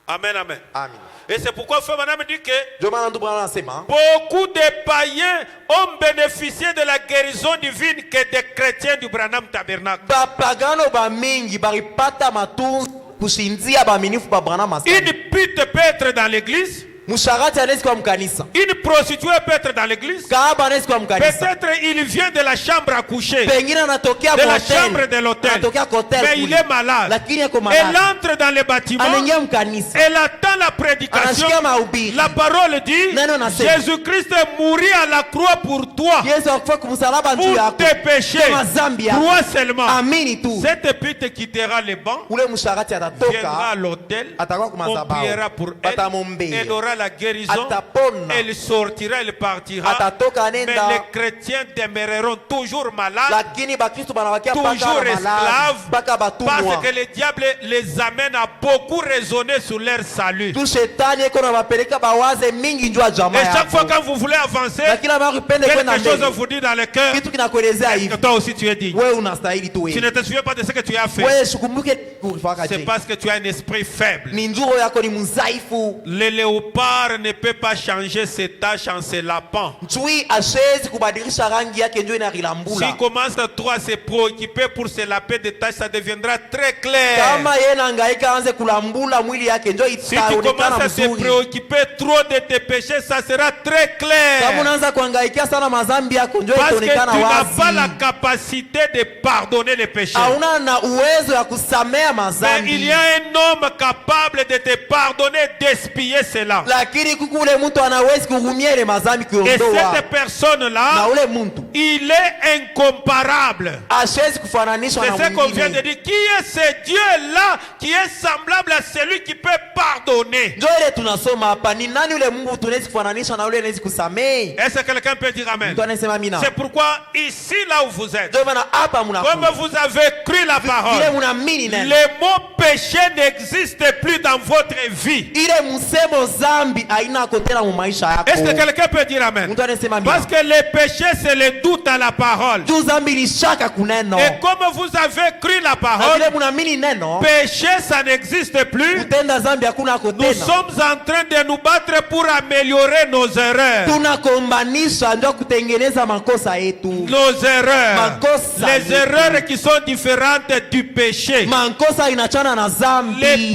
Amen, amen. Amen. Et c'est pourquoi frère Branham dit que Ndio maana ndugu Branham anasema beaucoup de païens ont bénéficié de la guérison divine que des chrétiens du Branham Tabernacle. bapagano bamingi baripata matunzo kushinzia baaminifu ba Branham Masani. Une pute peut être dans l'église, Musharati anaweza kuwa mkanisa, une prostituée peut être dans l'église, kahaba anaweza kuwa mkanisa, peut-être il vient de la chambre à coucher, pengine anatokea de la hotel, chambre de l'hôtel, anatokea hotel mais kule, il est malade. lakini yako Elle malade, entre dans les bâtiments, anaingia mkanisa, elle attend la prédication. anashikia mahubiri. La parole dit, Neno nasema, Jésus-Christ est mort à la croix pour toi, Yesu akufa kumsalaba juu pour yako, tes péchés. kwa mazambi yako. Crois seulement. Amini tu. Cette pute quittera les bancs, Ule musharati viendra atatoka, à l'hôtel, atakuwa on kumazabao, priera pour elle, batamwombea, elle aura la guérison, atapona, elle sortira, elle partira. atatoka Mais anenda, les chrétiens demeureront toujours malades, lakini bakristo banabakia toujours mpaka malade, esclaves, mpaka parce batumwa. que le diable les amène à beaucoup raisonner sur leur salut. Tu shetani eko na bapeleka bawaze mingi njua jamaa Et chaque fois yako, quand vous voulez avancer, na kila mara upende kwenda quelque chose mbele, vous dit dans le cœur, kitu kinakuelezea que hivi, toi aussi tu es digne. wewe unastahili tu Tu wewe. ne te souviens pas de ce que tu as fait. Wewe sikumbuke kulifaka C'est je, parce que tu as un esprit faible. ni njuro yako ni mzaifu. Le léopard ne peut pas changer ses taches en se lapant. Chui ashezi kubadilisha rangi yake njoo S'il inarilambula. commence trop à se préoccuper pour se laper des taches, ça deviendra très clair. Kama yeye anahangaika aanze kulambula mwili yake njoo Si tu itaonekana commences à te mzuri. préoccuper trop de tes péchés, ça sera très Kama clair. unaanza kuhangaikia sana mazambi yako njoo Parce que tu itaonekana n'as pas la wazi. capacité de pardonner les péchés. Hauna na uwezo ya kusamea Mais il y mazambi. a un homme capable de te pardonner, d'expier cela. Lakini kuku ule mtu anawezi kuhurumia ile mazambi Et kuondoa. cette personne-là, Na ule mtu il est incomparable. ashezi kufananishwa C'est na ce qu'on vient de mwingine. dire. Qui est ce Dieu-là qui est semblable à celui qui peut pardonner? Njoo ile tunasoma hapa, ni nani ule Mungu tunawezi kufananishwa na ule anawezi kusamehe? Est-ce que quelqu'un peut dire Amen? Mtu anasema amina. C'est pourquoi ici, là où vous êtes, Ndio maana hapa comme mnakuwa vous avez cru la ile parole, mnaamini neno. le mot péché n'existe plus dans votre vie. Ile msemo zambi haina tena mu maisha yako. Est-ce que quelqu'un peut dire Amen? Mtu anasema amina. Parce que le péché, c'est le doute à la parole. Juu zambi ni shaka kuneno. Et comme vous avez cru la Na parole, vile mnaamini neno, péché, ça n'existe plus. kutenda zambi hakuna Nous tena. sommes en train de nous battre pour améliorer nos erreurs. Tunakombanisha ndio kutengeneza makosa yetu. Nos erreurs. Makosa Les yetu. erreurs qui sont différentes du péché. Makosa inachana na zambi. Le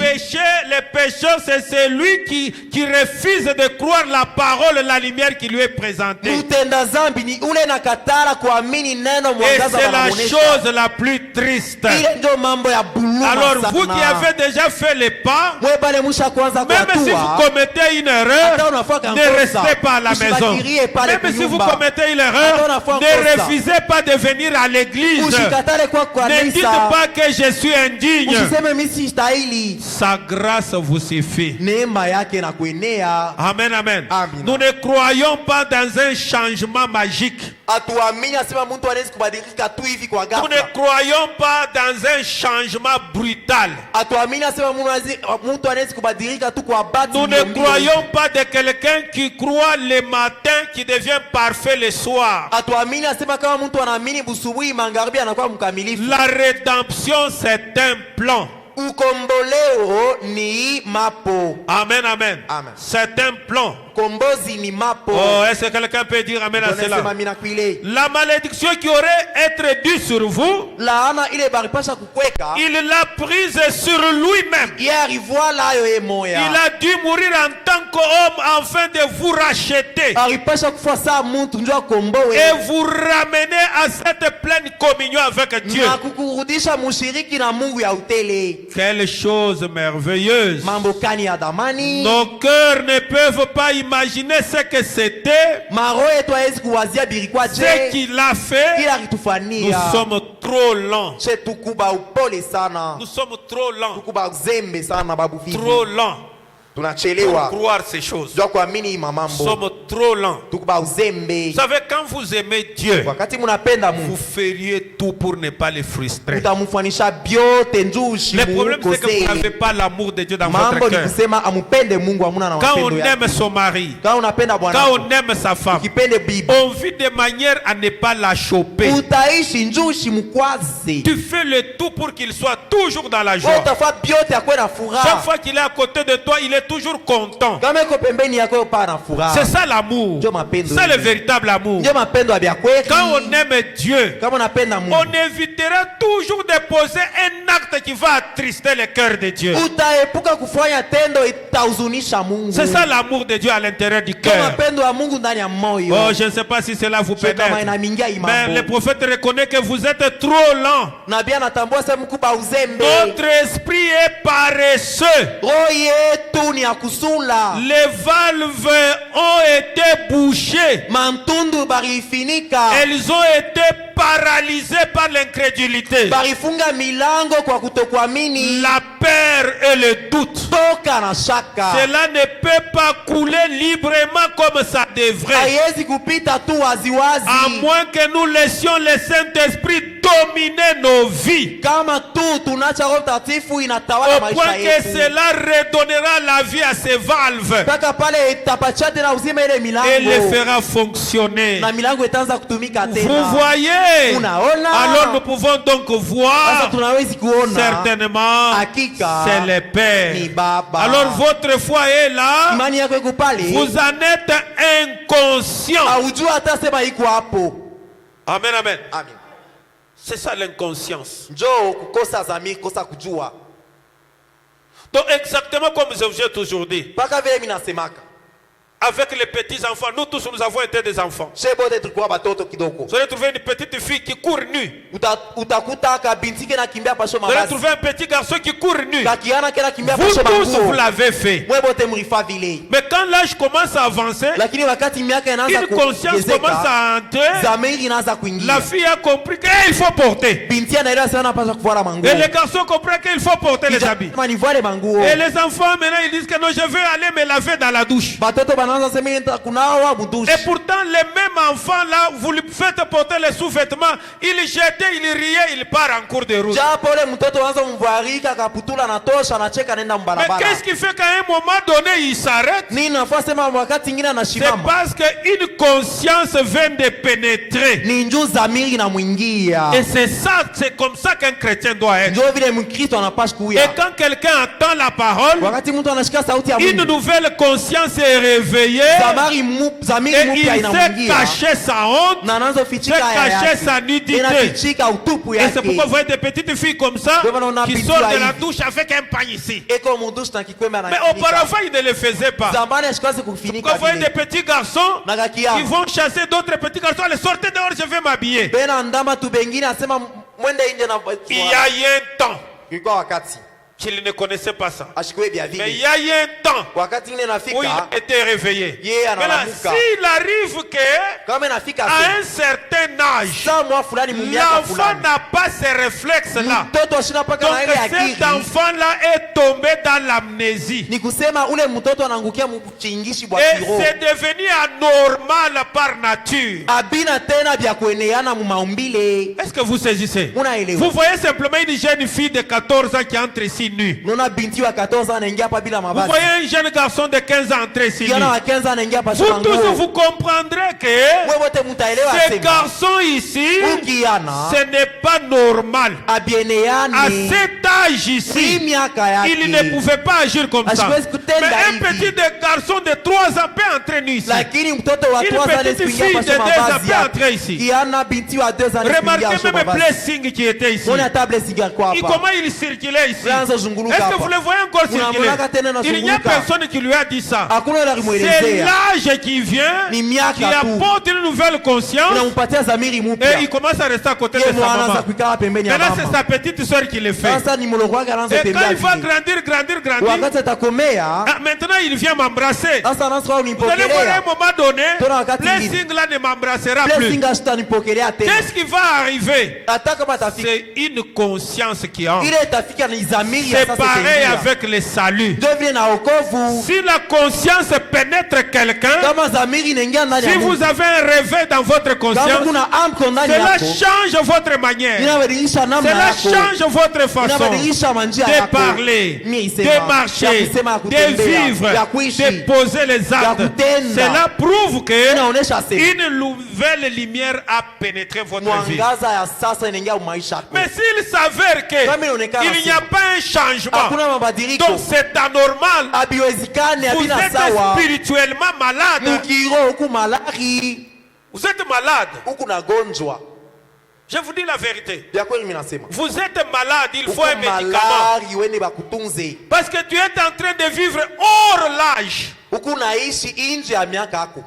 péché, c'est celui qui refuse de croire la parole, la lumière qui lui est présentée. Mtenda zambi ni ule nakatala kuamini neno Et mwangaza c'est la wanamuonesha. chose la plus triste. Ile ndio mambo ya buluma Alors sana. vous qui avez déjà fait les pas, Mwe pale musha kwanza kwa même si vous hatua, commettez une hata erreur, unafaka ne kosa, restez pas à la maison. usibakirie pale Même si vous kunyumba. commettez une Hata erreur, unafaka ne kosa. refusez pas de venir à l'église. usikatale kwa Ne dites kanisa. pas que je suis indigne. Usiseme mimi si stahili. Sa grâce vous suffit. Neema yake na kuenea. Amen, amen. Amen. Nous ne croyons pas dans un changement magique. Atuamini asema mtu anaweza kubadilika tu hivi kwa Nous ne ghafla. croyons pas dans un changement brutal. Atuamini asema mtu anaweza kubadilika tu kwa bahati. Nous ne croyons pas de quelqu'un qui croit le matin qui devient parfait le soir. Atuamini asema kama mtu anaamini busubuhi magharibi anakuwa mkamilifu. La rédemption, c'est un plan. Ukomboleo ni mapo. Amen, amen. Amen. C'est un plan. Kombozi ni mapo. Oh, est-ce que quelqu'un peut dire amen à cela? Tunasema mina kuile. La malédiction qui aurait été due sur vous, Laana ile baripasha kukweka. il l'a prise sur lui-même. Ye arivoila yo ye moya. Il a dû mourir en tant qu'homme afin de vous racheter Aripasha kufa saa muntu njoo akomboe. et vous ramener à cette pleine communion avec Dieu. Na kukurudisha mushiriki na Mungu ya utele. Quelle chose merveilleuse. Mambo kani ya damani. Nos cœurs ne peuvent pas imaginer ce que c'était, Maro yetu hawezi kuwazia birikwa ce je. qu'il a fait. Kila Nous kitufania. sommes trop lents. Che tukuba upole sana. Nous sommes trop lents. Tukuba uzembe sana babu vivi. Trop lents. Pour tunachelewa croire ces choses. jua kuamini hii Nous mamambo sommes trop lents. tukuba uzembe. Vous savez, quand vous aimez Dieu, Wakati munapenda vous Mungu feriez tout pour ne pas le frustrer. utamfanisha byote njushi Le problème, c'est que vous mukosei. n'avez pas l'amour de Dieu dans Mambo votre ni cœur. kusema amupende Mungu amuna na Quand on mapendo yake. aime son mari, Kama unapenda quand bwana on aime sa femme, ukipende bibi on vit de manière à ne pas la choper. utaishi njushi mukwaze. Tu fais le tout pour qu'il soit toujours dans la Wewe joie. utafaa byote akwe na Chaque furaha. fois qu'il est à côté de toi, il est toujours content. Kama iko pembeni yako yopa na furaha. C'est ça l'amour. Ndio mapendo. C'est le véritable amour. Ndio mapendo ya bya kweli. Quand on aime Dieu, Kama unapenda on Mungu évitera toujours de poser un acte qui va attrister le cœur de Dieu. utaepuka kufanya tendo itahuzunisha Mungu. C'est ça l'amour de Dieu à l'intérieur du Ndio cœur. mapendo ya Mungu ndani ya moyo. Oh, je ne sais pas si cela vous Sio kama pénètre. inamingia hii Mais mambo. le prophète reconnaît que vous êtes trop lents. Nabii anatambua sema mkuba uzembe. Notre esprit est paresseux. Roho yetu ni ya kusula. Les valves ont été bouchées. Mantundu barifinika. Elles ont été paralysées par l'incrédulité, Barifunga milango kwa kutokuamini. la peur et le doute. Toka na shaka. Cela ne peut pas couler librement comme ça devrait, Haiwezi kupita tu waziwazi. à moins que nous laissions le Saint-Esprit dominer nos vies, Kama tu tunacha Roho Mtakatifu inatawala au maisha point que yetu. cela redonnera la vie à ces valves Mpaka pale itapacha tena uzima ile et les milango. fera fonctionner. Na milango itaanza kutumika Vous tena. voyez? Unaona? Alors nous pouvons donc Sasa voir tunawezi kuona certainement hakika c'est le Père. ni Baba. Alors votre foi est là, Imani yako iko pale. vous en êtes inconscient. Haujua hata sema iko hapo. Amen, amen. Amen. C'est ça l'inconscience. Njoo kukosa zamiri, kosa kujua. Donc exactement comme je vous ai toujours dit, Paka vile mimi nasemaka. avec les petits enfants, nous tous nous avons été des enfants. Shebote tulikuwa batoto kidogo. Vous allez trouver une petite fille qui court nue. Utakuta kabinti kena kimbia pasho Vous allez mavazi. trouver un petit garçon qui court nu. Kakiana kena kimbia Vous pasho tous, vous manguo. l'avez fait. Mwebote mrifa vile. Mais quand l'âge commence à avancer, Lakini wakati miaka inaanza une conscience commence à entrer. zamiri inaanza kuingia. La fille a compris qu'il faut porter. Binti anaelewa sana anapaswa kufuata manguo. Et les garçons comprennent qu'il faut porter les habits. Kama nivuale manguo. Et les enfants maintenant ils disent que non, je vais aller me laver dans la douche. Batoto banaanza sema nita kunawa mudushi. Et pourtant les mêmes enfants là, vous lui faites porter les sous-vêtements, il jetait, il riait, il part en cours de route. Japo ule mtoto anaanza mvarika kaputula na tosha anacheka nenda Mais mbarabara. qu'est-ce qui fait qu'à un moment donné il s'arrête? Nini nafaa sema wakati ingine C'est anashimama. parce qu'une conscience vient de pénétrer. Ni njoo zamiri na mwingia. Et c'est ça, c'est comme ça qu'un chrétien doit être. Njoo vile Mkristo anapaswa Et kuya. quand quelqu'un entend la parole, Wakati mtu anashika sauti ya une Mungu. nouvelle conscience est réveillée Zamiri et mpya il sait inamwingia. cacher sa honte, Na anaanza sait fichika haya cacher yake. sa nudité. Inafichika utupu Et c'est pourquoi yake. vous voyez des petites filles comme ça Ndio maana unaona qui binti sortent wa de la hivi. douche avec un pain ici. Eko mundushi na kikwembe Mais anafinika. auparavant, ils ne le faisaient pas. Zamani ashikaze Quand kufinika vous voyez des vile. petits garçons Na kakia. qui vont chasser d'autres petits garçons, allez sortez dehors, je vais m'habiller. Bena ndama tu bengine asema mwende nje na Il y a eu un temps Ilikuwa wakati qu'il ne connaissait pas ça. ashikwe bia Mais il vile. y a eu un temps Wakati ile où il nafika a été réveillé. Yeah, Maintenant, analamuka. s'il arrive que kama inafika à un certain âge, saa mwa fulani mumiaka l'enfant fulani. n'a pas ces réflexes-là. Mtoto ashina paka Donc na ile cet akili. enfant-là est tombé dans l'amnésie. Ni kusema ule mtoto anaangukia mchingishi bwa Et kiroho. c'est devenu anormal par nature. Abina tena vya kueneana mu maumbile. Est-ce que vous saisissez? Unaelewa. Vous voyez simplement une jeune fille de 14 ans qui entre ici nue. Unaona binti wa 14 ans anaingia hapa bila Vous mavazi. voyez un jeune garçon de 15 ans entrer ici nu. Kijana wa 15 ans anaingia hapa Vous shamba tous, nguo. vous comprendrez que Wewe wote mtaelewa ces sema. garçons ici, Ukiana ce n'est pas normal. À abieneane. cet âge Si ici, miaka il ne yake. pouvait pas agir comme ça. Asiwezi kutenda Mais un hivi. petit garçon de 3 ans peut entrer nu ici. Lakini mtoto wa Une 3 ans petite kuingia fille hapa de 2 ans mavazi. peut entrer ici. Kiana binti wa 2 ans kuingia Remarquez hapa même mavazi. Blessing qui était ici. Mbona hata blessing kwa Et hapa? comment il circulait ici? Unaanza zunguluka Est-ce que hapa. vous le voyez encore circuler? Unamwona tena na Il n'y a zunguruka. personne qui lui a dit ça. Hakuna yule C'est alimuelezea. l'âge qui vient, Ni miaka qui tu. apporte une nouvelle conscience Unampatia zamiri et mpya. il commence à rester à côté de Yeye sa mwana maman. anaanza kuikala pembeni ya Maintenant, c'est mama. sa petite soeur qui le fait. Sasa ni mloko wake anaanza Et quand kutembea il va vile. grandir, Wakati atakomea, ah, maintenant il vient m'embrasser. sasa anaanza Vous allez voir à un unipokelea. moment donné, Tuna wakati Blessing là ne m'embrassera plus. Blessing asitanipokelea tena. Qu'est-ce qui va arriver? Hata kama atafika C'est une conscience qui entre. ile itafika ni zamiri zamiri ya c'est sasa pareil itaingia. avec le salut. Ndio vile na wokovu. Si la conscience pénètre quelqu'un, Kama zamiri inaingia ndani si ya vous mtu, avez un réveil dans votre kama conscience, kuna amko ndani cela yako, change votre manière. inabadilisha namna Cela yako, change votre façon inabadilisha manjia de yako, parler, Mimi de isema, marcher, ya kusema, ya de kutembea, vivre, ya kuishi, de poser les actes. kutenda. Cela prouve que inaonesha sema une nouvelle lumière a pénétré votre vie. mwangaza ya sasa inaingia maisha yako. Mais s'il s'avère que Kama inaonekana il n'y a sema, pas un changement, hakuna mabadiliko, donc c'est anormal. habiwezekani, Vous habina êtes sawa. spirituellement malade. Mukiro huku malari, Vous êtes malade. huku nagonjwa. Je vous dis la vérité. Vya kweli mimi nasema. Vous êtes malade, il faut Huku un médicament. malari wende bakutunze. Parce que tu es en train de vivre hors l'âge. Huku naishi nje ya miaka yako.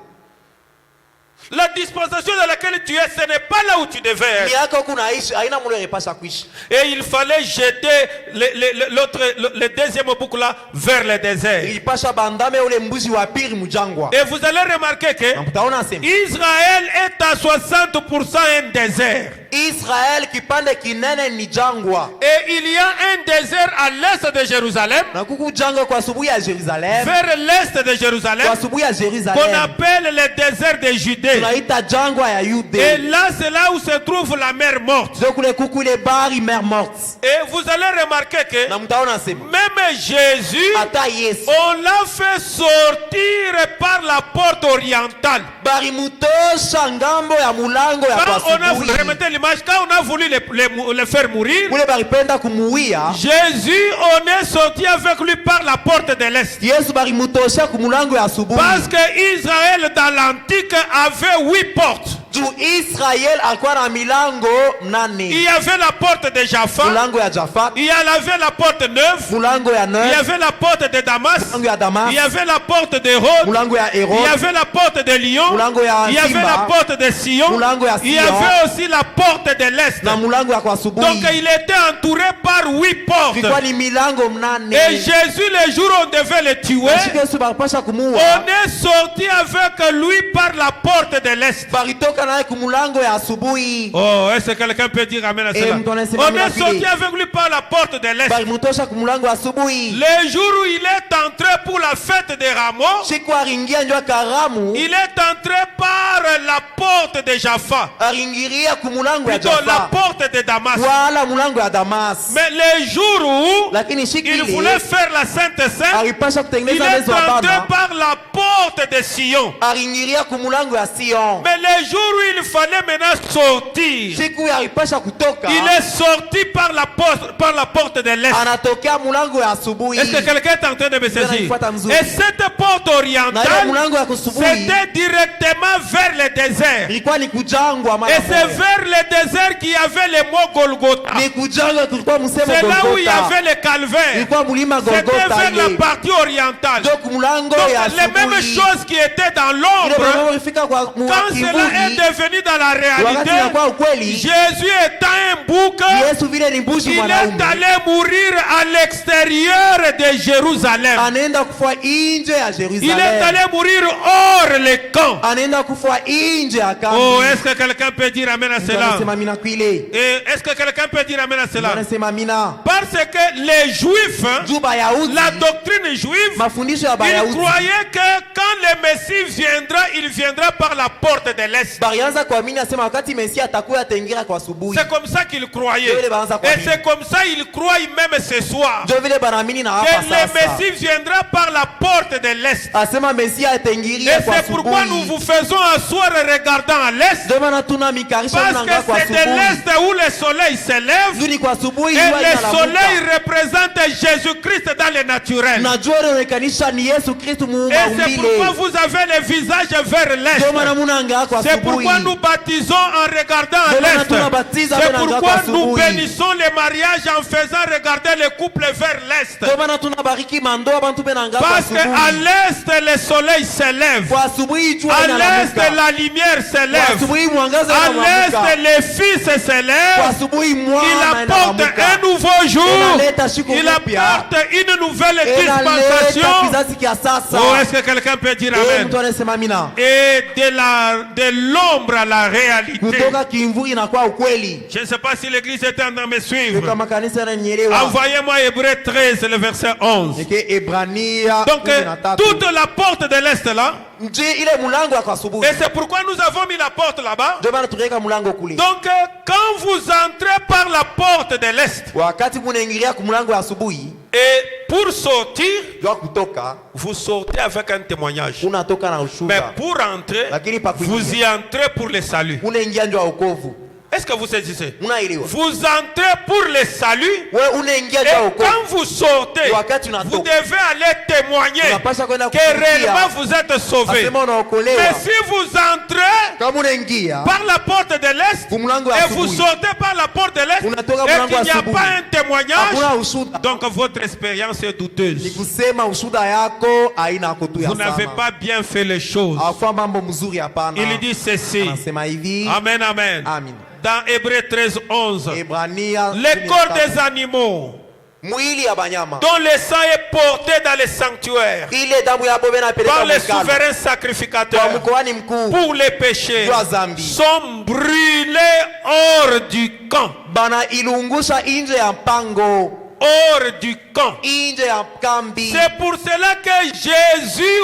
La dispensation dans laquelle tu es, ce n'est pas là où tu devais être. Miaka huku naishi haina mule repasha kuishi. Et il fallait jeter le deuxième boucle là vers le désert. Ilipasha bandame ule mbuzi wa pili mjangwa. Et vous allez remarquer que Na mtaona sema Israël est à 60% un désert. Israel kipande kinene ni jangwa. Et il y a un désert à l'est de Jérusalem, Na kuku jangwa kwa asubuhi ya Jerusalem. vers l'est de Jérusalem, Kwa asubuhi ya qu'on Jerusalem. appelle le désert de Judée. Tunaita jangwa ya Et Yude. là, c'est là où se trouve la mer morte. Ndio kule kuku ile bari mer morte. Et vous allez remarquer que Na mtaona sema même Jésus, ata Yesu on l'a fait sortir par la porte orientale. bari mutosha ngambo ya mulango ya kwa Quand on a voulu, asubuhi. remettez l'image, quand on a voulu le faire mourir, Kule baripenda kumuia. Jésus, on est sorti avec lui par la porte de l'Est. Yesu bari mutosha kumulango ya asubuhi. Parce que Israël dans l'Antique avait 8 portes. Juu Israel alikuwa na milango Il nane. y avait la porte de Jaffa, Mulango ya Jafat, il y avait la porte neuve, mulango ya il y Neuf, avait la porte de Damas, mulango ya Damas, il y avait la porte de Rhodes, mulango ya il y Herod, avait la porte de Lyon, mulango ya il y avait Simba, la porte de Sion, mulango ya il y Sion, avait aussi la porte de l'Est. na mulango ya kwa Donc asubuhi. il était entouré par 8 portes. Ilikuwa ni milango mnane. Et Jésus, le jour où on devait le tuer, Nashika Yesu baripasha kumuua. on est sorti avec lui par la porte de l'Est. Baritoka naye kumulango ya asubuhi. Oh, est-ce que quelqu'un peut dire amen à cela? mtu anasema On amina est sorti vile. avec lui par la porte de l'Est. Barimutosha kumulango ya asubuhi. Le jour où il est entré pour la fête des rameaux, Siku aringia njoo karamu. il est entré par la porte de Jaffa, Aringiria kumulango ya plutôt la Jaffa. porte de Damas. Wala mulango ya Damas. Mais le jour où Lakini siku il ile voulait faire la Sainte Sainte, alipasha il kutengeneza est mezo ya entré bana. par la porte de Sion. Aringiria kumulango ya Sion. Mais le jour où il fallait maintenant sortir, Siku ya alipasha kutoka. il est sorti par la porte de l'Est. Anatokea mulango ya asubuhi. Est-ce que quelqu'un est en train de me saisir? Nanifuata mzuri. Et cette porte Na ile orientale, mulango ya kusubuhi. c'était directement vers le désert. Ilikuwa ni kujangwa mara Et c'est moja. vers le désert qu'il y avait le mot Golgotha. Ni kujangwa kulikuwa msemo C'est là où il y Golgotha. avait le calvaire. Ilikuwa mulima C'était Golgotha vers la ile. partie orientale. Donc mulango Donc ya les mêmes asubuhi. choses qui étaient dans Ile l'ombre, mambo ilifika kwa quand cela est kivuli. devenu dans la Wakati réalité, inakuwa ukweli. Jésus étant un bouc, Yesu vile ni mbuzi il est mwanaume. allé mourir à l'extérieur de Jérusalem. Anaenda kufa nje ya Il est Jerusalem. allé mourir hors le camp. Anaenda kufa nje ya kambi. Oh, est-ce que quelqu'un peut dire amen à cela? Anasema mina kwile. Et est-ce que quelqu'un peut dire amen à cela? Anasema mina. Parce que les Juifs, Juu Bayahudi. la doctrine juive, Mafundisho ya ils Bayahudi. croyaient que quand le Messie viendra, il viendra par la porte de l'Est. Barianza kuamini asema wakati Mesia atakuwa ataingia kwa asubuhi. C'est comme ça qu'ils croyaient. Ndio vile banaanza Et kuamini. c'est comme ça ils croient même ce soir. Ndio vile banaamini na Que hapa le sasa. Messie viendra par la porte de l'Est. Asema Mesia Et ataingilia kwa c'est pourquoi nous asubuhi. vous faisons asseoir regardant à l'Est. Ndio maana tunamikarisha Parce mnanga que kwa c'est de asubuhi. l'Est où le soleil s'élève. Juu ni kwa asubuhi Et jua le linalamuka. soleil représente Jésus-Christ dans le naturel. Najua inaonekanisha ni Yesu Kristo Et muumba c'est pourquoi umbile. vous avez le visage vers Ndio maana l'Est. munanga kwa C'est asubuhi. pourquoi nous baptisons en regardant à Ndio maana l'Est. tunabatiza C'est tunanga pourquoi kwa nous asubuhi. bénissons les mariages en faisant regarder les couples vers l'Est. Ndio maana tunabariki mandoa bantu benanga kwa Parce qu'à asubuhi. l'Est, le soleil s'élève. Kwa asubuhi jua À l'Est, linalamuka. la lumière Kwa s'élève. asubuhi mwangaza À unalamuka. l'Est, les fils Kwa s'élèvent. asubuhi Il mwana apporte inalamuka. un nouveau jour. Inaleta siku Il mpya. apporte une nouvelle Inaleta dispensation. kizazi kia sasa. Oh, est-ce que quelqu'un peut dire amen? Mtu anasema mina. Et de l'ombre à la réalité. Kutoka kimvuri inakuwa ukweli. Je ne sais pas pas si l'église est en train de me suivre. kama kanisa inanielewa. Envoyez-moi Hébreux 13, le verset 11. Eke Ebrania Donc, 13. toute la porte de l'Est là. Nje ile mulango kwa asubuhi. Et c'est pourquoi nous avons mis la porte là-bas. Ndio maana tuweka mulango kule. Donc, quand vous entrez par la porte de l'Est, Wakati munaingilia ku mulango wa asubuhi, et pour sortir, ndio kutoka, vous sortez avec un témoignage. unatoka na Mais ushuhuda. pour entrer, Lakini pa kuingia, vous y entrez pour le salut. unaingia ndio wokovu. Est-ce que vous saisissez? Unaelewa? Vous entrez pour le salut. Wewe unaingia Et ndio wokovu. quand vous sortez, Wakati vous unatoka, devez aller témoigner unapaswa kwenda que réellement vous êtes sauvés. Asema unaokolewa. Mais si vous entrez Kama unaingia par la porte de l'Est ku mulango wa et vous asubuhi, sortez par la porte de l'Est unatoka et mulango qu'il wa n'y a asubuhi, pas un témoignage, hakuna ushuhuda. donc votre expérience est Ni douteuse. kusema ushuhuda yako haina kutuya Vous sana. n'avez pas bien fait les choses. Hafa mambo mzuri hapana. Il dit ceci. Anasema hivi. Amen, amen. Amen. Dans Hébreux 13, 11. Ebrania Les corps des animaux mwili ya banyama dont le sang est porté dans les sanctuaires ile damu ya bobe par napeleka les mkalo souverains kwa sacrificateurs mkoani mkuu pour les péchés Jua zambi. sont brûlés hors du camp. bana ilungusha nje ya mpango, Hors du camp. nje ya kambi. C'est pour cela que Jésus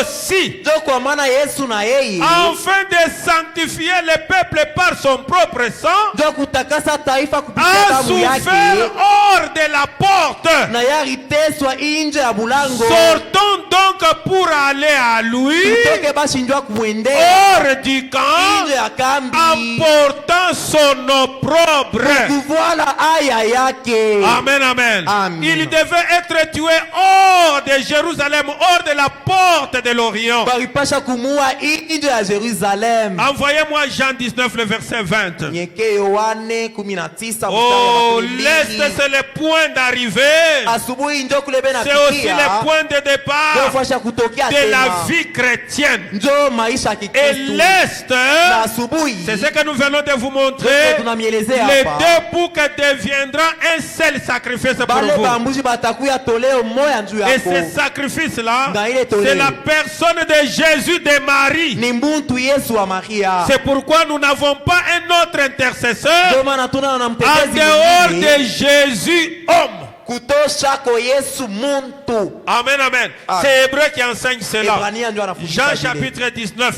aussi, Ndio kwa maana Yesu na yeye afin de sanctifier le peuple par son propre sang, ndio kutakasa taifa kupitia a damu yake, souffert hors de la porte. na yariteswa nje ya bulango. Sortons donc pour aller à lui Tutoke basi njoo kumwendea hors du camp nje ya kambi, apportant son opprobre. kuvala aya yake. Amen, amen. Amen. Il devait être tué hors de Jérusalem, hors de la porte de l'Orient. Baripasha kumua nje ya Jerusalem. Envoyez-moi Jean 19, le verset 20. Nyeke Yohane 19 Oh, mstari wa l'Est, 12. c'est le point d'arrivée. Asubuhi ndio kule bena C'est aussi fikia. le point de Ndio départ fasha kutokea de la tena. vie chrétienne. Ndio maisha ya Et Kikristo. l'Est, Na asubuhi c'est ce que nous venons de vous ndio montrer. tunamielezea Les hapa. deux boucs deviendra un seul sacrifice pour Bale vous. bambuzi batakuya toleo moya njuu Et yako. ce sacrifice-là, Na ile toleo. c'est la personne de Jésus de Marie. Ni muntu Yesu wa Maria. C'est pourquoi nous n'avons pas un autre intercesseur Ndio maana tuna na en mtetezi dehors mwingine de Jésus homme. kutosha kwa Yesu muntu. Amen, amen. Amen. C'est Hébreu qui enseigne cela. Ebrania ndio anafundisha Jean vile. chapitre 19,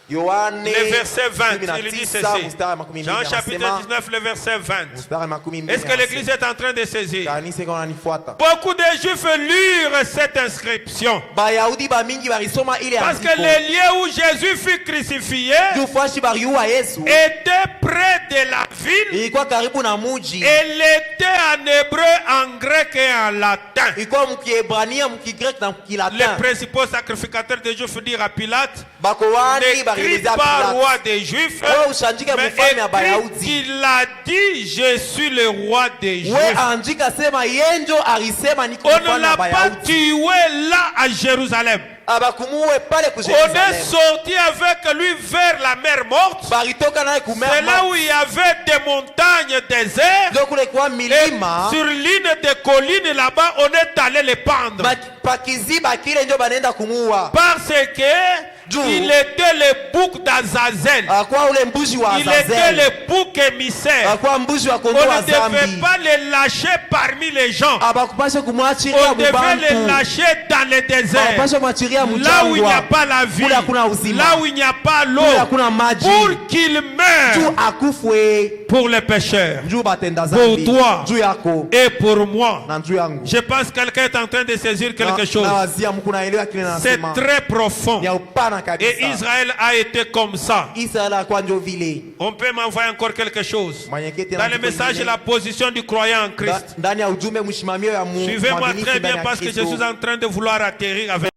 Yohane le verset 20. Il dit 19 ceci. mstari wa makumi mbili Jean chapitre anasema, 19, le verset 20. mstari wa makumi mbili Est-ce que l'église est en train de saisir? kanisa iko nanifuata. Beaucoup de juifs lurent cette inscription. Bayahudi bamingi barisoma ile Parce que andiko. le lieu où Jésus fut crucifié Juu fashi bariua Yesu était près de la ville. ilikuwa karibu na muji. Elle était en hébreu, en grec et en latin. Ilikuwa mkiebrania, mkigrek na Les mkilatin. principaux sacrificateurs des Juifs dirent à Pilate, Bakowani n'écris barielezea pas Pilate. roi des Juifs, Wewe ushandike mais mfalme ya écris Bayahudi. qu'il a dit, je suis le roi des We Juifs. andika sema yenjo alisema niko On ne mfalme l'a wa pas Bayahudi. tué là à Jérusalem. Abakumuwe pale ku On est Jerusalem. sorti avec lui vers la mer morte. Baritoka naye ku C'est là où il y avait des montagnes désertes. ndio kule kwa Et milima sur l'une des collines là-bas, on est allé les pendre. pakiziba kile ndio banaenda kumuua. Parce que il était le bouc d'Azazel. Akwa ule mbuzi wa Il était Azazel. le bouc émissaire. Akwa mbuzi wa On kondoo wa ne devait zambi. pas les lâcher parmi les gens. Abakupasha kumwachiria On devait les mubantu. lâcher dans le désert. Abakupasha kumwachiria Là où il n'y a mchangwa. pas la vie. Kule hakuna uzima. Là où il n'y a pas l'eau. Kule hakuna maji. Pour qu'il meure Juu akufwe. pour les pécheurs. Juu batenda Pour zambi. toi. Juu yako. Et pour moi. Na juu yangu. Je pense que quelqu'un est en train de saisir quelque chose. Na wazia mku naelewa kile C'est nasema. très profond. Ni ya upana Et kabisa. Israël a été comme ça. Israel akwa njo vile. On peut m'envoyer encore quelque chose. Mwenyekiti Dans le andiko message, lingine. la position du croyant en Christ. Ndani ya ujumbe mshimamio ya Mungu. Suivez-moi très bien parce que je suis en train de vouloir atterrir avec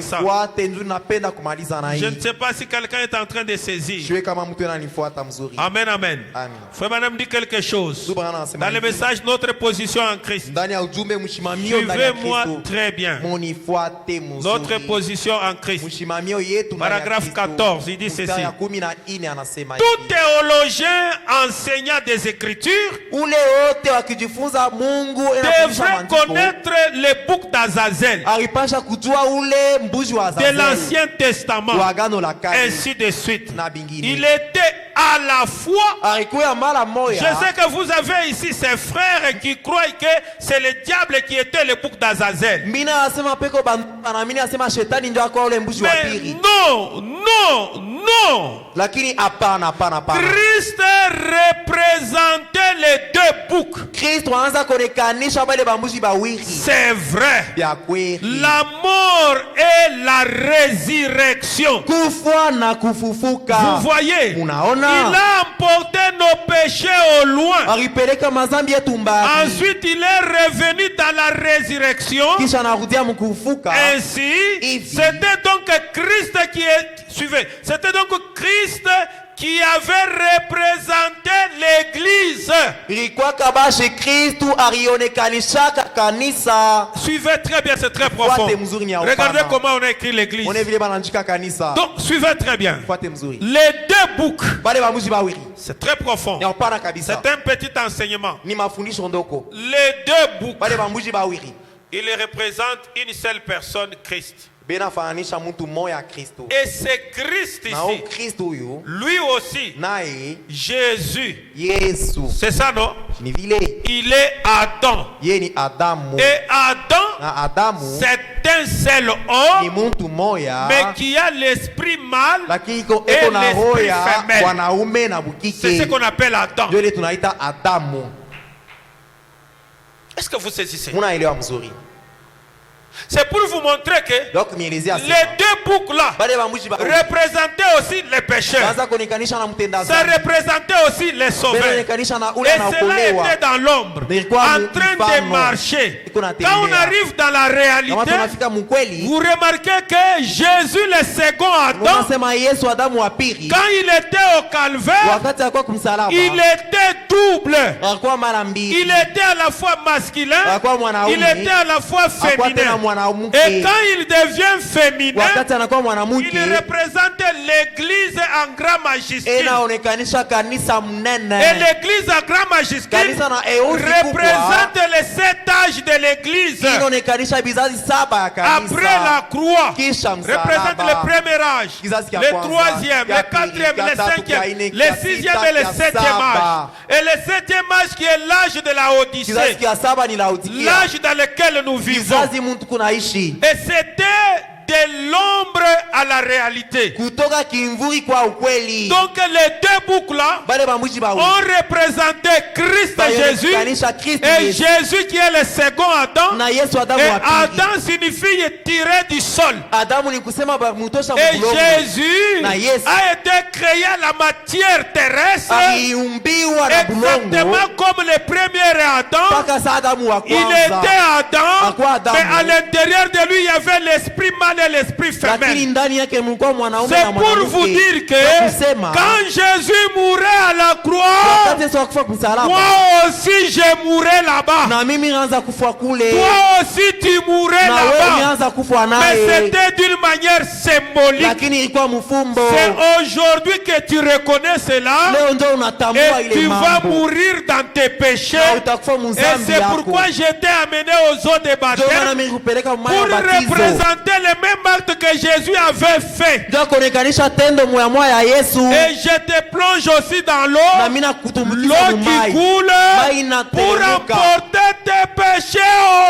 ça. Fuate nzuri napenda kumaliza na Je hii. ne sais pas si quelqu'un est en train de saisir. Siwe kama mtu ananifuata mzuri. Amen, amen. Amen. Frère Madame dit quelque chose. Subhana anasema Dans le hivi. message, notre position en Christ. Ndani ya ujumbe mshimamio ndani ya Suivez-moi Kristo. très bien. Munifuate mzuri. Notre position en Christ. Mshimamio yetu ndani ya Paragraphe Kristo. 14, il dit Mstari ceci. ya 14 anasema Tout hivi. théologien enseignant des Écritures Ule wote wakijifunza Mungu devrait connaître le bouc d'Azazel. alipasha kujua ule mbuzi wa de Azazel l'Ancien Testament, wa Agano la Kale ainsi de suite. na bingine. Il était à la fois. Alikuwa mara Je moya. sais que vous avez ici ces frères qui croient que c'est le diable qui était le bouc d'Azazel. Mina asema peko banamini asema shetani ndio akwa ule mbuzi wa Mais pili. non, non, non. Lakini hapana. Christ représentait les deux boucs. Kristo anaanza kuonekanisha bale bambuzi bawili. C'est vrai. Bya kweli. La mort et la résurrection. Kufa na kufufuka. Vous voyez, Unaona? il a emporté nos péchés au loin. Alipeleka mazambi yetu mbali. Ensuite, il est revenu dans la résurrection. Kisha anarudia mkufufuka. Ainsi, c'était donc Christ qui est... Suivez. C'était donc Christ qui avait représenté l'église. Ilikuwa kabashi Kristu alionekanishaka kanisa. Suivez très bien, c'est très profond. Fuate mzuri ni ya Regardez upana. comment on a écrit l'église. One vile banandika kanisa. Donc, suivez très bien. Fuate mzuri. Les deux boucs, Bale bambuzi bawili. c'est très profond. Ni ya upana kabisa. C'est un petit enseignement. Ni mafundisho ndoko. Les deux boucs, Bale bambuzi bawili. ils représentent une seule personne, Christ. Benafananisha mtu moya Kristo. Et c'est Christ Na huyu ici, Kristo huyu lui aussi, naye Jésus. Yesu C'est ça, non? ni vile Il est Adam. ye ni Adamu. Et Adam, Na Adamu c'est un seul ni homme, mtu moya mais qui a l'esprit mâle. lakini iko Et eko na roho l'esprit ya femelle. wanaume na C'est ce bukike. qu'on appelle Adam. Ndio ile tunaita Adamu. Est-ce que vous saisissez? Munaelewa mzuri. C'est pour vous montrer que Donc mielezea les deux boucs là bale bambuzi ba représentaient aussi les pécheurs. baza kuonekanisha na mtenda Ça dhambi. représentait aussi les sauveurs. Kuonekanisha na ule Et cela anaokolewa. était dans l'ombre, Nilikuwa en train de mfano. marcher. Iko natembea. Quand on arrive dans la Kama réalité, tunafika mkweli, vous remarquez que Jésus, le second Adam, unasema Yesu Adamu wa pili quand il était au calvaire, wakati alikuwa kumsalaba il était double. alikuwa mara Il mbili. était à la fois masculin, Alikuwa mwanaume. il était à la fois Alikuwa tena féminin. mwanamke. Et quand il devient féminin, Wakati anakuwa il mwanamke représente l'église en grand majuscule. inaonekanisha kanisa Et mnene. l'église en grand majuscule Kanisa na eusi kubwa représente les 7 âges de l'église. inaonekanisha vizazi saba ya Après la kanisa. croix, Kisha représente msalaba. le premier âge, Kizazi kia le kwanza, troisième, kia le pili, quatrième, kia le tatu, cinquième, kia ine, le kia sixième sita, et le kia septième âge. saba. Et le septième âge qui est l'âge de la Kizazi Odyssée, kia saba ni Laodikia. l'âge dans lequel nous vivons. Kizazi mtu kunaishi Et c'était de l'ombre à la réalité. kutoka kimvuri kwa ukweli. Donc les deux boucs là Bale bambuzi ba ont représenté Christ Jésus Bayokanisha Kristo et Yesu. Jésus qui est le second Adam. Na Yesu Adamu Et wa pili. Adam signifie tiré du sol. Adamu ni kusema bamutosha Et mkulongo. Jésus Na Yesu. a été créé à la matière terrestre Aliumbiwa na bulongo. exactement comme le premier Adam. Mpaka sa Adamu wa Il kwanza. était Adam, Hakuwa Adamu. mais à l'intérieur de lui il y avait l'esprit mâle et l'esprit Lakini femelle. ndani yake mlikuwa mwanaume C'est na pour mwanamke. vous dire que Na kusema quand Jésus mourait à la croix, wakati Yesu akufa kumsalaba moi aussi je mourrais là-bas. na mimi naanza kufa kule Toi aussi tu mourrais na wewe là-bas. umeanza kufa Mais naye, c'était d'une manière symbolique. lakini ilikuwa mfumbo. C'est aujourd'hui que tu reconnais cela Leo ndio unatambua et ile tu vas mambo mourir dans tes péchés. na utakufa Et mzambi c'est yako. pourquoi j'étais amené aux eaux de Ndio maana baptême mimi kupeleka pour mmaya batizo représenter le même acte que Jésus avait fait. ndio kuonekanisha tendo moya moya ya Yesu. Et je te plonge aussi dans Na l'eau, mimi nakutumbukiza l'eau mumai qui coule Mai pour inateremka. emporter tes péchés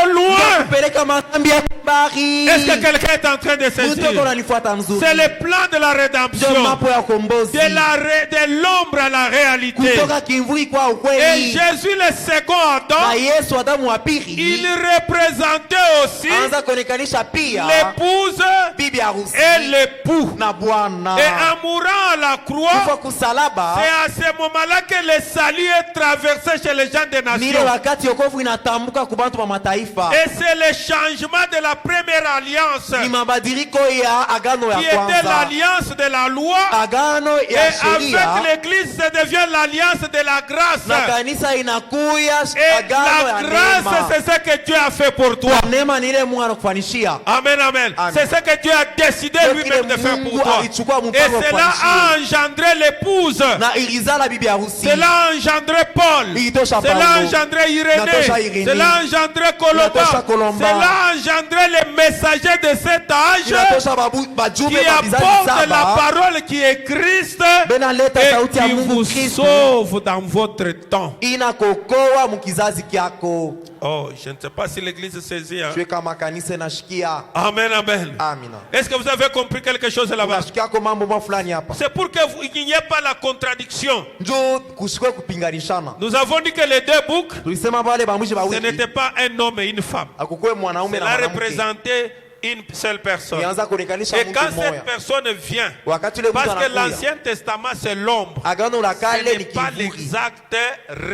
au Ndio loin. kupeleka mazambi ya bahari. Est-ce que quelqu'un est en train de Mtu saisir? unanifuata mzuri. C'est le plan de la Ndio rédemption, mapo ya kombozi de l'ombre à la réalité. kutoka kimvuri kwa Et ukweli. Jésus, le second Na Adam, Yesu Adamu wa il pili représentait aussi anza kuonekanisha pia l'épouse bibi harusi et l'époux. na bwana. Et en mourant à la Kufa croix, kusalaba c'est à ce moment-là que le salut est traversé chez les gens des nile nations. wakati yokovu inatambuka kwa bantu wa mataifa. Et c'est le changement de la première alliance Ni mabadiliko ya agano qui ya était kwanza. l'alliance de la loi. Agano Et ya avec sheria l'église, ça devient l'alliance de la na grâce. kanisa inakuya Et agano la ya grâce, neema. c'est ce que Dieu a fait pour toi. Neema ni ile Mungu anakufanishia. Amen, amen. Amen. C'est ce que Dieu a décidé lui-même de faire pour Mungu toi. alichukua Et mpango wa cela a engendré l'épouse. na ilizala bibi harusi. Cela a engendré Paul. Ilitosha Cela a Paulo. engendré Irénée. Inatosha Irénée. Cela a engendré Colomba. Inatosha Colomba. Cela a engendré les messagers de cet âge inatosha bajumbe qui ba vizazi apportent la saba parole qui est Christ benaleta et sauti ya qui Mungu vous Kristo sauve dans votre temps. inakokoa mukizazi kyako. Oh, je ne sais pas si l'église saisit. Hein? Shwe kama kanisa inashikia. Amen, amen. Amina. Est-ce que vous avez compris quelque chose là-bas? Unashikia kwa mambo mafulani hapa. C'est pour que il n'y ait pas la contradiction. Njoo kusikwe kupinganishana. Nous avons dit que les deux boucs, Tulisema pale bamwishi ce bawili n'était pas un homme et une femme. akukwe mwanaume na Cela mwanamke. représentait une seule personne. Ianza kuonekanisha Et mtu quand mmoja. cette personne vient, Wakati ule mtu parce que anakuja. l'Ancien Testament c'est l'ombre, Agano la ce kale n'est ni pas kivuli. l'exacte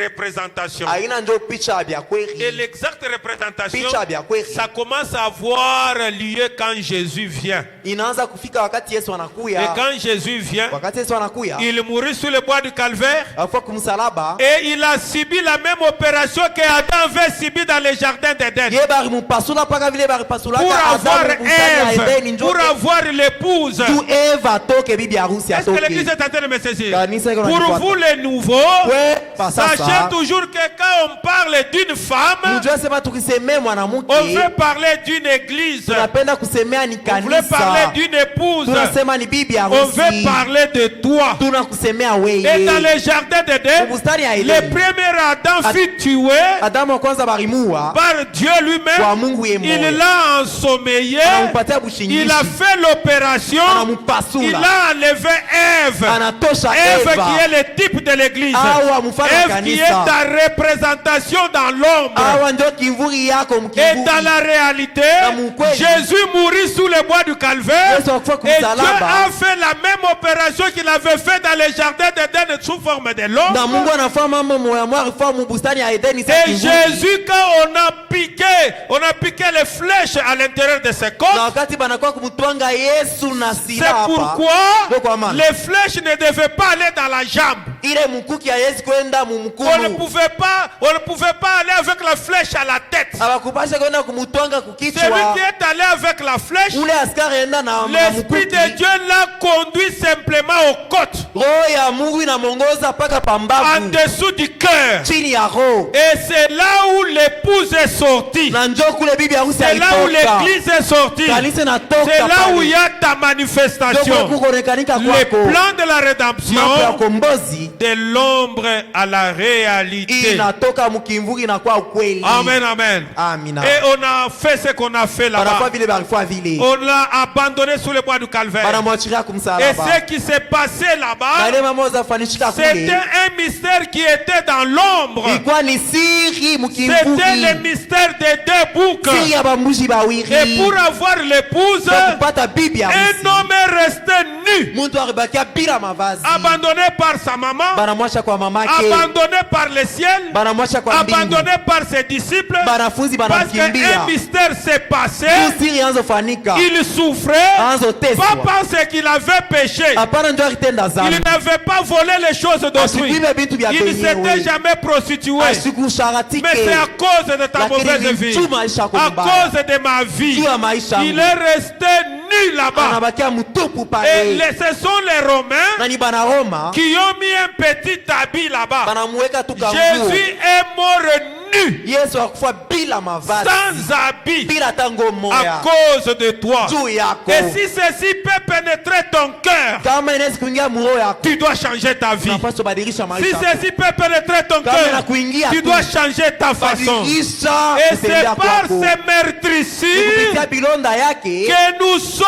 représentation. Aina njoo picha ya Et kweli. l'exacte représentation, Picha ya kweli. ça commence à avoir lieu quand Jésus vient. Inaanza kufika wakati Yesu Et anakuya. quand Jésus vient, Wakati Yesu anakuya. il mourut sur le bois du calvaire Afa kumsalaba. et il a subi la même opération que Adam avait subi dans le jardin d'Éden. Ye bari mupasula paka vile bari pasula Pour ka avoir Adamu bustani ya Edeni Ève, njoo. pour avoir l'épouse. Tu Eva toke bibi harusi Est-ce que l'église atoke. est en train de me saisir? Kanisa iko Pour nanifuata. vous les nouveaux, Ouais, pa sachez sasa. toujours que quand on parle d'une femme, Mjue sema tukisemea on mwanamke veut parler d'une église, tunapenda kusemea ni on veut parler kanisa. d'une épouse, Tunasema ni bibi on veut harusi. parler de toi. Tunakusemea Et dans wewe. le jardin d'Éden, Bustani ya le Edeni. premier Adam fut tué Adamu wa kwanza barimua par Dieu kwa lui-même. Mungu yeye Il mmoja. l'a ensommeillé, Anampatia il bushingishi. a fait l'opération, il Anampasula. a enlevé Ève. Anatosha Ève Eva. qui est le type de l'église. Awa mfano wa Ève qui est kanisa. ta représentation dans l'ombre. Awa ndio kivuli yako Et mkivuli. dans la réalité, Na mkweli. Jésus mourit sous le bois du calvaire. Yesu akufa Et Dieu kumsalaba. a fait la même opération qu'il avait fait dans les jardins d'Éden sous forme de Na l'ombre. Mungu anafanya mambo moya moya alifanya mu bustani ya Edeni sa Et kivuli. Jésus, quand on a piqué les flèches à l'intérieur de ses Na côtes, wakati banakuwa kumtwanga Yesu na c'est sila hapa. pourquoi Ndio kwa maana. les flèches ne devaient pas aller dans la jambe. Ile mkuki ya Yesu kwenda mu On ne mkono. pouvait pas aller avec la flèche à la tête. Abakupasha kwenda kumtwanga Celui kukichwa. qui est allé avec la flèche, Ule askari enda na l'Esprit mkuki. de Dieu l'a conduit simplement aux côtes, Roho ya Mungu inamongoza paka en pambavu. dessous du cœur. Chini ya roho. Et c'est là où l'épouse est sortie. Na njoo kule bibi harusi C'est là où alitoka. l'église est sortie. Kanisa inatoka C'est là où il y pale. a ta Ndio manifestation. kuonekanika Le kwako. plan de la Mambo ya rédemption kombozi de l'ombre à la réalité. inatoka mkimvuli inakuwa ukweli. Amen, amen. Amina. Et on a fait ce qu'on a fait Banafanya là-bas. vile barifanya vile. On l'a abandonné sous le bois du calvaire. Banamwachilia Et kumsalaba. ce qui s'est passé Na là-bas, ile mambo zafanishika c'était kule. un mystère qui était dans l'ombre. Ilikuwa ni siri C'était le mkimvuli. mystère des deux boucs. Siri ya bambushi bawili. Et pour avoir l'épouse, Kwa kupata bibi un harusi. homme est resté nu, Mtu alibakia bila mavazi. abandonné par sa maman, Banamwacha kwa mamake. abandonné par le ciel, Banamwacha kwa mbingu. abandonné par ses disciples, Banafunzi parce banamkimbia. qu'un mystère s'est passé. Siri anzofanika. Il souffrait, Anzoteswa. pas parce qu'il avait péché. Hapana ndio akitenda Il dhambi. n'avait pas volé les choses d'autrui. Asikuibe vitu vya Il ne s'était wenyewe. jamais prostitué. Asikusharatique. Mais c'est à cause de ta Lakini mauvaise ni vie, juu maisha yako à mbaya. cause de ma vie, Juu ya maisha il yangu. est resté nu là-bas. Anabakia mtupu Et pale. ce sont les Romains Na ni bana Roma. qui ont mis un petit habit là-bas. Banamuweka tu kanguo. Jésus est mort nu, Yesu akufa bila mavazi. sans habit, Bila tango à moya. cause de toi. Juu yako. Et si ceci peut pénétrer ton cœur, Kama inaweza kuingia mroho yako. tu dois changer ta vie. Unapaswa badilisha Si maisha yako. ceci peut pénétrer ton Kama cœur, inakuingia tu tu. dois changer ta façon. Badilisha Et c'est kutembea par kwako. ces meurtrissures Kupitia bilonda yake. que nous sommes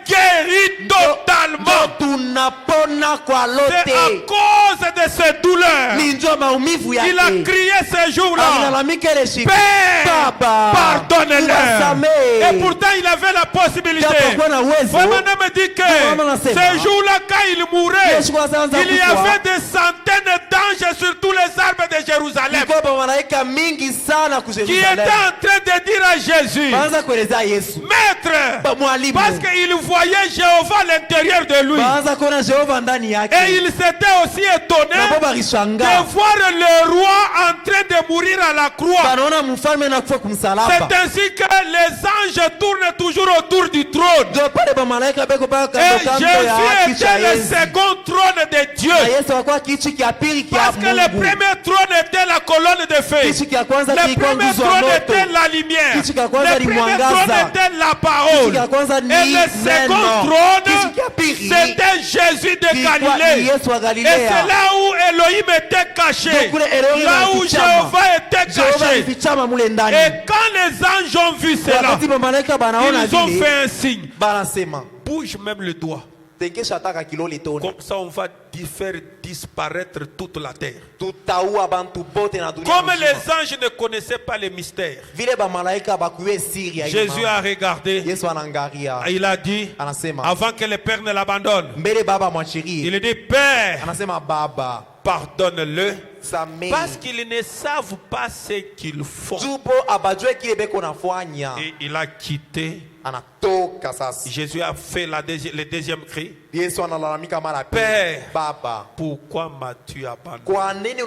guéris totalement. Ndio tunapona kwa C'est à lote. cause de ces douleurs. Ni ndio maumivu yake. Il a crié ce jour-là, Alilalamika ile siku. Père, Baba, pardonne-leur. uwasamehe. Et pourtant, il avait la possibilité. Japokuwa na uwezo. Vraiment me dit que Mama anasema, ce jour-là, quand il mourait, Yesu kwanza il y kufa. avait des centaines d'anges sur tous les arbres de Jérusalem Kulikuwa malaika mingi sana ku qui étaient Yerusalemu. en train de dire à Jésus, Baanza kuelezea Yesu. Maître, Mwalimu. parce qu'il voyait Jéhovah à l'intérieur de lui. Baanza kuona Jehova ndani yake. Et il s'était aussi étonné Na baba de alishangaa. voir le roi en train de mourir à la croix. Banaona mfalme anakufa kumsalaba. C'est ainsi que les anges tournent toujours autour du trône. Ndio pale ba malaika beko paka Et kando kando ya Jésus kicha était le Yesu. second trône de Dieu. Na Yesu alikuwa kichi kia pili kia Parce que le Mungu. premier trône était la colonne de feu. Kitu kia kwanza Le kilikuwa premier nguzo ya trône moto. était la lumière. Kitu kia kwanza Le ni premier mwangaza. trône était la Kitu parole. kia kwanza ni Et le second neno. trône, Kitu kia pili c'était Jésus de kilikuwa ni Galilée. Yesu wa Et Galilea. c'est là où Elohim était caché. Ndio kule Elohim Là où alifichama. Jéhovah était Jehova caché. alifichama mule ndani. Et quand les anges ont vu cela, Wakati malaika banaona ils ont vile fait un signe. banasema Bouge même le doigt. tenkesha taka kilole tona. Comme ça, on va faire disparaître toute la terre. Tutaua bantu bote na dunia. Comme mzima. les anges ne connaissaient pas les mystères, Vile ba malaika bakuwe siri ya Jésus imani. a regardé. Yesu anangaria. Il a dit, Anasema avant que le Père ne l'abandonne, mbele baba mwachirie. il dit, Père, Anasema baba pardonne-le, samehe. parce qu'ils ne savent pas ce qu'ils font. Jupo abajwe kile beko nafanya. Et il a quitté. Anatoka sasa. Jésus a fait le deuxième cri. Yesu analalamika mara pili. Père, Baba, pourquoi m'as-tu abandonné? kwa nini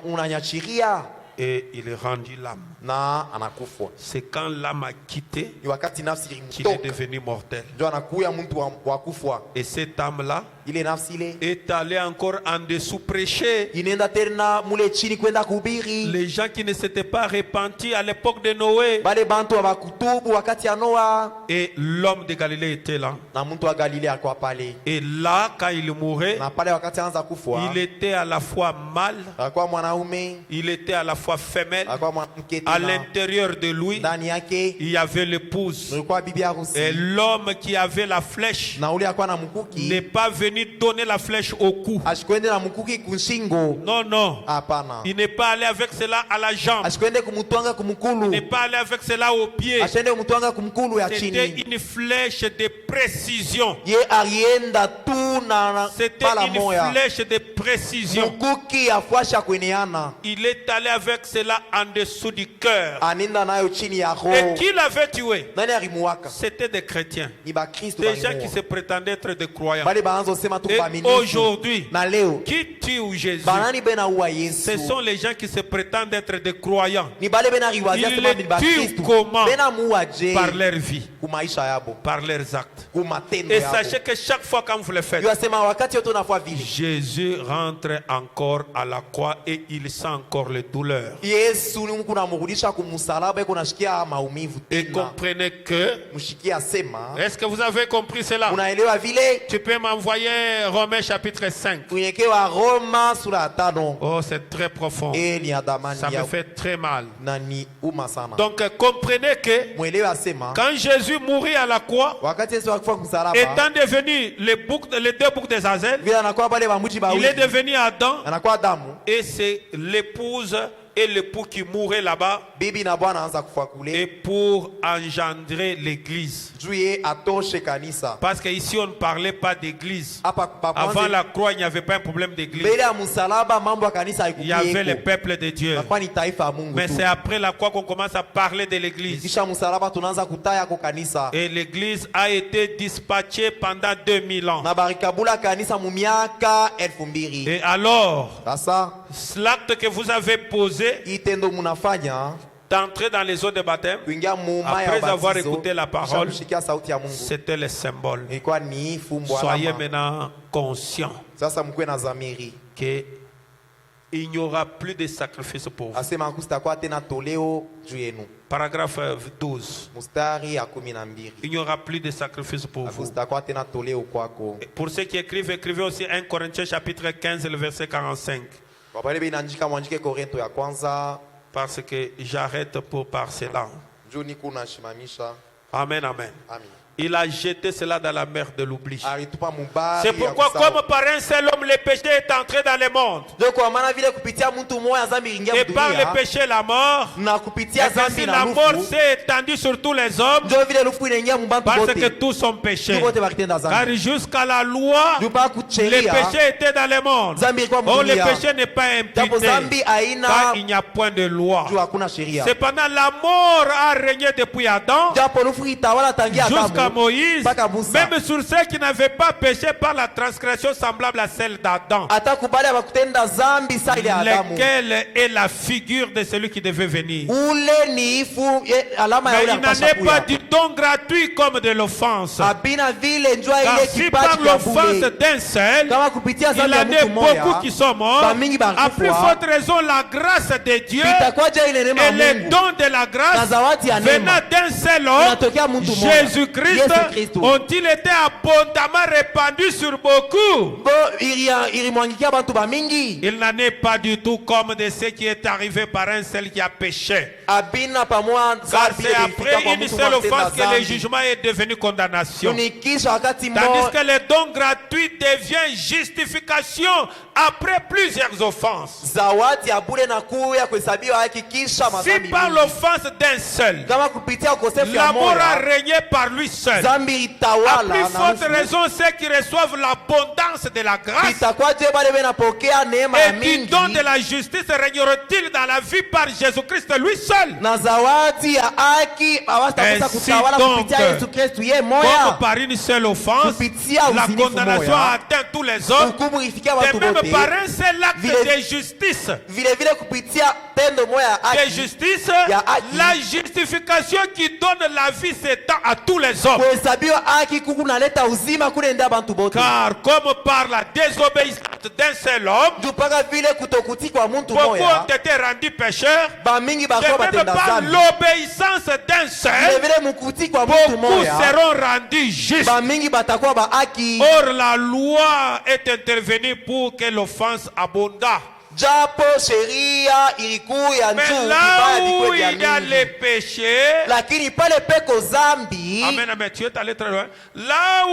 unanyachiria? Et il rendit l'âme. Na anakufa. C'est quand l'âme a quitté Ni wakati nafsi qu'il est ilimtoka. devenu mortel. Ndio anakuya mtu wa kufa. Et cette âme-là Ile nafsi ile est allée encore en dessous prêcher. inaenda tena mule chini kwenda kuhubiri. Les gens qui ne s'étaient pas repentis à l'époque de Noé. Bale bantu abakutubu wakati ya Noa. Et l'homme de Galilée était là. Na mtu wa Galilea alikuwa pale. Et là, quand il mourait, Na pale wakati anza kufa. il était à la fois mâle, Alikuwa mwanaume, il était à la fois femelle. alikuwa mwanamke À tena. l'intérieur de lui, Ndani yake il y avait l'épouse. alikuwa bibi harusi. Et l'homme qui avait la flèche Na ule alikuwa na n'est mkuki. pas venu donner la flèche au cou. Ashikwende na mkuki kunshingo. Non, non. Hapana. Il n'est pas allé avec cela à la jambe. Ashikwende kumutwanga Il n'est kumukulu. pas allé avec cela au pied. Ashende kumutwanga kumukulu ya C'était chini. une flèche de précision. Ye alienda tu na C'était pala une moya. flèche de précision. Mukuki afwasha kweneana. Il est allé avec cela en dessous du cœur. Anenda nayo chini ya Et roho. qui l'avait tué? Nani alimuwaka? C'était des chrétiens. Ni ba Kristo Des gens qui balimuwa. se prétendaient être des croyants. Bale baanzo sema tu Et baaminifu. aujourd'hui, Na leo qui tue Jésus? banani bena uwa Ce Yesu. sont les gens qui se prétendent être des croyants Ni bale bena riwazia Ils sema le ni ba tuent Kristo. comment? Bena muwa je par leur vie, kumaisha yabo. par leurs actes. Kumatendo Et yabo. sachez que chaque fois quand vous le faites, Yasema wakati yote unafua vile. Jésus rentre encore à la croix et il sent encore les douleurs. Yesu ni Mungu namurudisha kumsalaba iko nashikia maumivu Et tena. comprenez que, Mshikia sema. est-ce que vous avez compris cela? Unaelewa vile? Tu peux m'envoyer Romains chapitre 5. Tunyekewa Roma sura ya 5. Oh, c'est très profond. Ni adamani Ça me ya fait très mal. na ni uma sana. Donc comprenez que Mwelewa sema quand Jésus mourit à la croix, wakati Yesu akufa kumsalaba étant devenu les deux boucs des Azel, vile anakuwa pale bamuchi il bawili. est devenu Adam Anakuwa Adamu, et c'est l'épouse et l'époux qui mouraient là-bas bibi na bwana anza kufa et kule. pour engendrer l'église. Juye atoshe kanisa. Parce qu'ici on ne parlait pas d'église. Hapa Avant la croix, il n'y avait pas un problème d'église. mbele ya msalaba mambo ya kanisa Il y avait le haikukuwa. peuple de Dieu. Kwa ni taifa ya Mungu Mais tu. c'est après la croix qu'on commence à parler de l'église. Kisha msalaba tunaanza kutaya kwa kanisa. Et l'église a été dispatchée pendant 2000 ans. Na barikabula kanisa mu miaka 2000. Et alors, Sasa l'acte que vous avez posé itendo munafanya d'entrer dans les eaux de baptême, kuingia mu maya ya après avoir batizo, écouté la parole, kushikia sauti ya Mungu. c'était le symbole. Ilikuwa ni fumbo Soyez alama. maintenant conscients Sasa mkwe na zamiri. qu'il n'y aura plus de sacrifice pour vous. Asema kusitakuwa tena toleo juu yenu. Paragraphe 12. Mstari ya 12. Il n'y aura plus de sacrifice pour vous. Kusitakuwa tena toleo kwako. Et pour ceux qui écrivent, écrivez aussi 1 Corinthiens chapitre 15, le verset 45. Kwa wale binaandika mwandike Korinto ya kwanza. Parce que j'arrête pour par cela. Juu niko nashimamisha. Amen, amen. Amen. Il a jeté cela dans la mer de l'oubli. Alitupa mubari. C'est pourquoi, comme par un seul homme, le péché est entré dans le monde. Ndio kwa maana vile kupitia mtu mmoja dhambi iliingia Et par le dunia. péché, la mort. Na kupitia Et dhambi ainsi, na la mort lufu. s'est étendue sur tous les hommes. Ndio vile lufu inaingia mbantu Parce bote. que tous sont péchés. Ndio bote bakitenda Car dhambi. jusqu'à la loi, Ndio pa le kucheria. péché était dans le monde. Dhambi ilikuwa Oh, le mdunia. péché n'est pas Japo imputé. dhambi haina Car il n'y a point de loi. juu hakuna sheria. Cependant, la mort a régné depuis Adam Japo lufu itawala tangia jusqu'à Adamu. jusqu'à Moïse, mpaka Musa. même sur ceux qui n'avaient pas péché par la transgression semblable à celle d'Adam, Hata kubali abakutenda zambi sa ile Adamu. lequel est la figure de celui qui devait venir. Ule ni ifu alama ya Mais ule il n'en anapasha est pas kuya. du don gratuit comme de l'offense. Abina vile njua Car ile si par kipaji cha l'offense bure. d'un seul, Kama kupitia il zambi y ya en a mtu moya, beaucoup qui sont morts, bamingi à plus barikufa. forte raison la grâce de Dieu Itakwaje ile neema ya et les Mungu dons de la na grâce zawadi ya venant neema d'un seul homme, inatokea mtu mmoja, Jésus-Christ, Yesu Kristo. ont-ils été abondamment répandus sur beaucoup. Bo ilimwangikia bantu bamingi. Il n'en est pas du tout comme de ce qui est arrivé par un seul qui a péché. Abina pamoja Car zambi c'est ilifika après kwa une mtu seule mmoja offense que le zambi. jugement est devenu condamnation. Tunikisha wakati Tandis mmoja que le don gratuit devient justification après plusieurs offenses. zawadi ya bure na kuya kuhesabiwa haki kisha Si madhambi par mingi. l'offense d'un seul, Kama kupitia ukosefu ya la mort a moya régné par lui seul, zambi à itawala plus na forte nusu. raison ceux qui reçoivent l'abondance de la grâce Itakwaje bale benapokea neema ya et du mingi don de la justice régneront-ils dans la vie par Jésus-Christ lui seul, na zawadi ya haki hawatakosa Ainsi kutawala donc, kupitia Yesu Kristu ye comme moya. par une seule offense, Kupitia la uzinifu condamnation moya. a atteint tous les hommes, Hukumu ifikia et watu même wote. par un seul acte Vile- de justice. Vile vile kupitia tendo moya ya De haki justice, ya haki. la justification qui donne la vie s'étend à tous les hommes. kuhesabiwa haki kuku naleta uzima kunenda bantu bote. Car comme par la désobéissance d'un seul homme, Juu mpaka vile kutokutii kwa muntu beaucoup moya ont été rendus pécheurs, bamingi et bakuwa même batenda par zambi. l'obéissance d'un Vile seul, vile mukutii kwa muntu beaucoup moya seront rendus justes. bamingi batakuwa ba haki. Or, la loi est intervenue pour que l'offense abondât. Japo sheria ilikuya Mais njuu là vibaya où vikwe vya il y a mingi. les péchés, Lakini pale peko zambi, amen, amen, tu es allé très loin. Là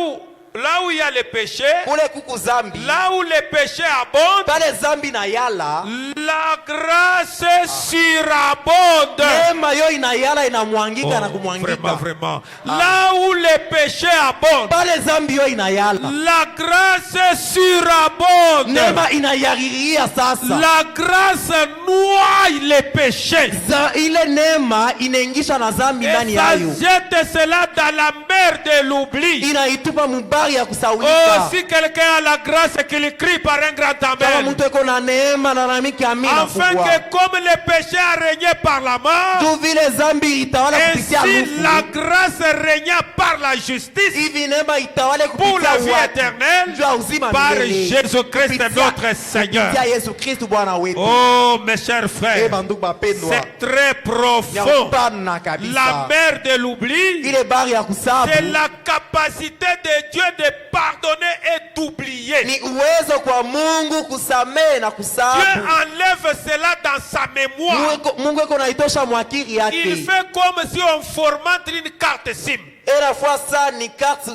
où il y a les péchés, kule kuku zambi, là où les péchés abondent, pale zambi na yala, la grâce surabonde. neema yo inayala inamwangika na Vraiment, kumwangika. vraiment. Là où les péchés abondent, Pale zambi yo inayala, la grâce surabonde. neema inayariria sasa. La grâce noie les péchés. Ile neema inaingisha na zambi Et ndani ça yayo, jette cela dans la mer de l'oubli. inaitupa mubari ya Oh, kusaulika. si quelqu'un a la grâce qu'il crie par un grand Kama amen. mtu eko na neema na namiki amina Afin kubwa. que comme le péché a régné par la mort, Tu vile zambi itawala kupitia ainsi la nufu, grâce régna par la justice hivi neema itawale pour la kupitia vie watu. éternelle Juu ya uzima par milele. Jésus-Christ Kupitia- notre Seigneur. kupitia Yesu Kristu Bwana wetu. Oh mes chers frères, Bandugu bapendwa, c'est très ya profond. upana La kabisa. mer de l'oubli, Ile bari ya c'est kusabu la capacité de Dieu de pardonner et d'oublier. ni uwezo kwa Mungu kusamehe na Dieu kusabu. enlève cela dans sa mémoire. Mungu eko naitosha mwakiri Il yake. fait comme si on formate une carte SIM. Ela fois ça ni carte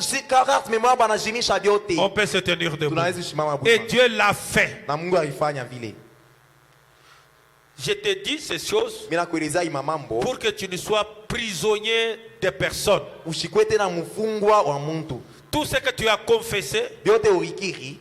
mémoire banajimisha vyote. On peut se tenir debout. Tunaweza simama Et busa. Dieu l'a fait. Na Mungu alifanya vile. Je te dis ces choses Mimi nakueleza hii mambo pour que tu ne sois prisonnier de personne. ushikwe tena mfungwa wa muntu. Tout ce que tu as confessé, Vyote urikiri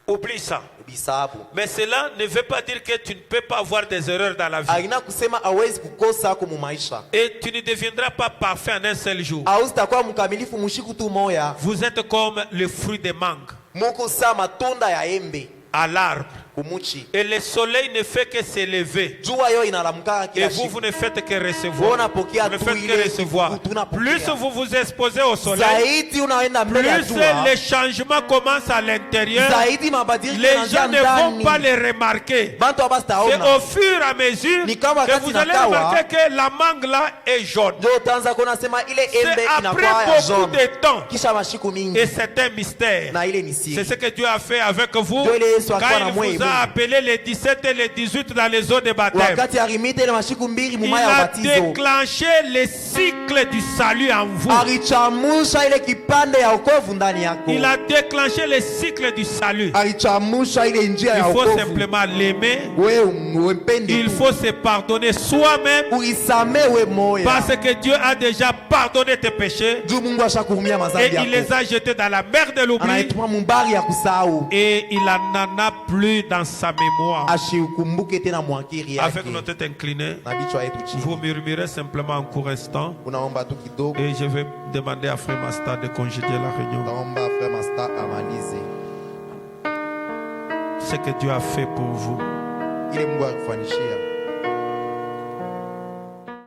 oublie ça. bisabu. Mais cela ne veut pas dire que tu ne peux pas avoir des erreurs dans la vie. Aina kusema hawezi kukosa kwa maisha. Et tu ne deviendras pas parfait en un seul jour. Hauzi takuwa mkamilifu mushiku tu moya. Vous êtes comme le fruit des mangues Muko sa matunda ya embe à l'arbre. kumuchi. Et le soleil ne fait que s'élever. Jua yo inalamka Et kila vous, siku. vous ne faites que recevoir. Bona Vous pokea ne tu faites que ile recevoir. kitu tunapokea. Plus vous vous exposez au soleil, Zaidi unaenda mbele ya plus jua. les changements commencent à l'intérieur. Zaidi mabadiliko Les yanaanza gens ne vont ndani. pas les remarquer. Bantu C'est abasitaona. au fur et à mesure Ni kama que wakati vous allez nakawa. remarquer que la mangue là est jaune. Ndio utaanza kuona sema ile embe C'est après inakuwa ya beaucoup jaune. de temps. Kisha mashiku mingi. Et c'est un mystère. Na ile ni C'est siri. ce que Dieu a fait avec vous Ndio ile Yesu akawa quand na il moyo vous a Mungu. appelé les 17 et les 18 dans les eaux de baptême. Wakati arimite ile mashiku mbili Il mumaya ya a ubatizo. déclenché le cycle du salut en vous. Alichamusha ile kipande ya wokovu ndani yako. Il a déclenché le cycle du salut. Alichamusha ile njia Il ya faut wokovu. simplement l'aimer. Wewe mpende. Il faut se pardonner soi-même uisamewe moya. parce que Dieu a déjà pardonné tes péchés Juu Mungu ashakuhurumia et mazambi il les yako. a jetés dans la mer de l'oubli Anaituma mumbari ya kusahau. et il n'en a plus dans dans sa mémoire. ashiukumbuke tena mwankiri Avec yake nos têtes inclinées, na bichwa yetu vous chini. murmurez simplement en court instant. Unaomba tu kidogo, Et je vais demander à Frère Masta de congédier la réunion. utaomba frère Master amalize Ce que Dieu a fait pour vous. ile Mungu akufanishia.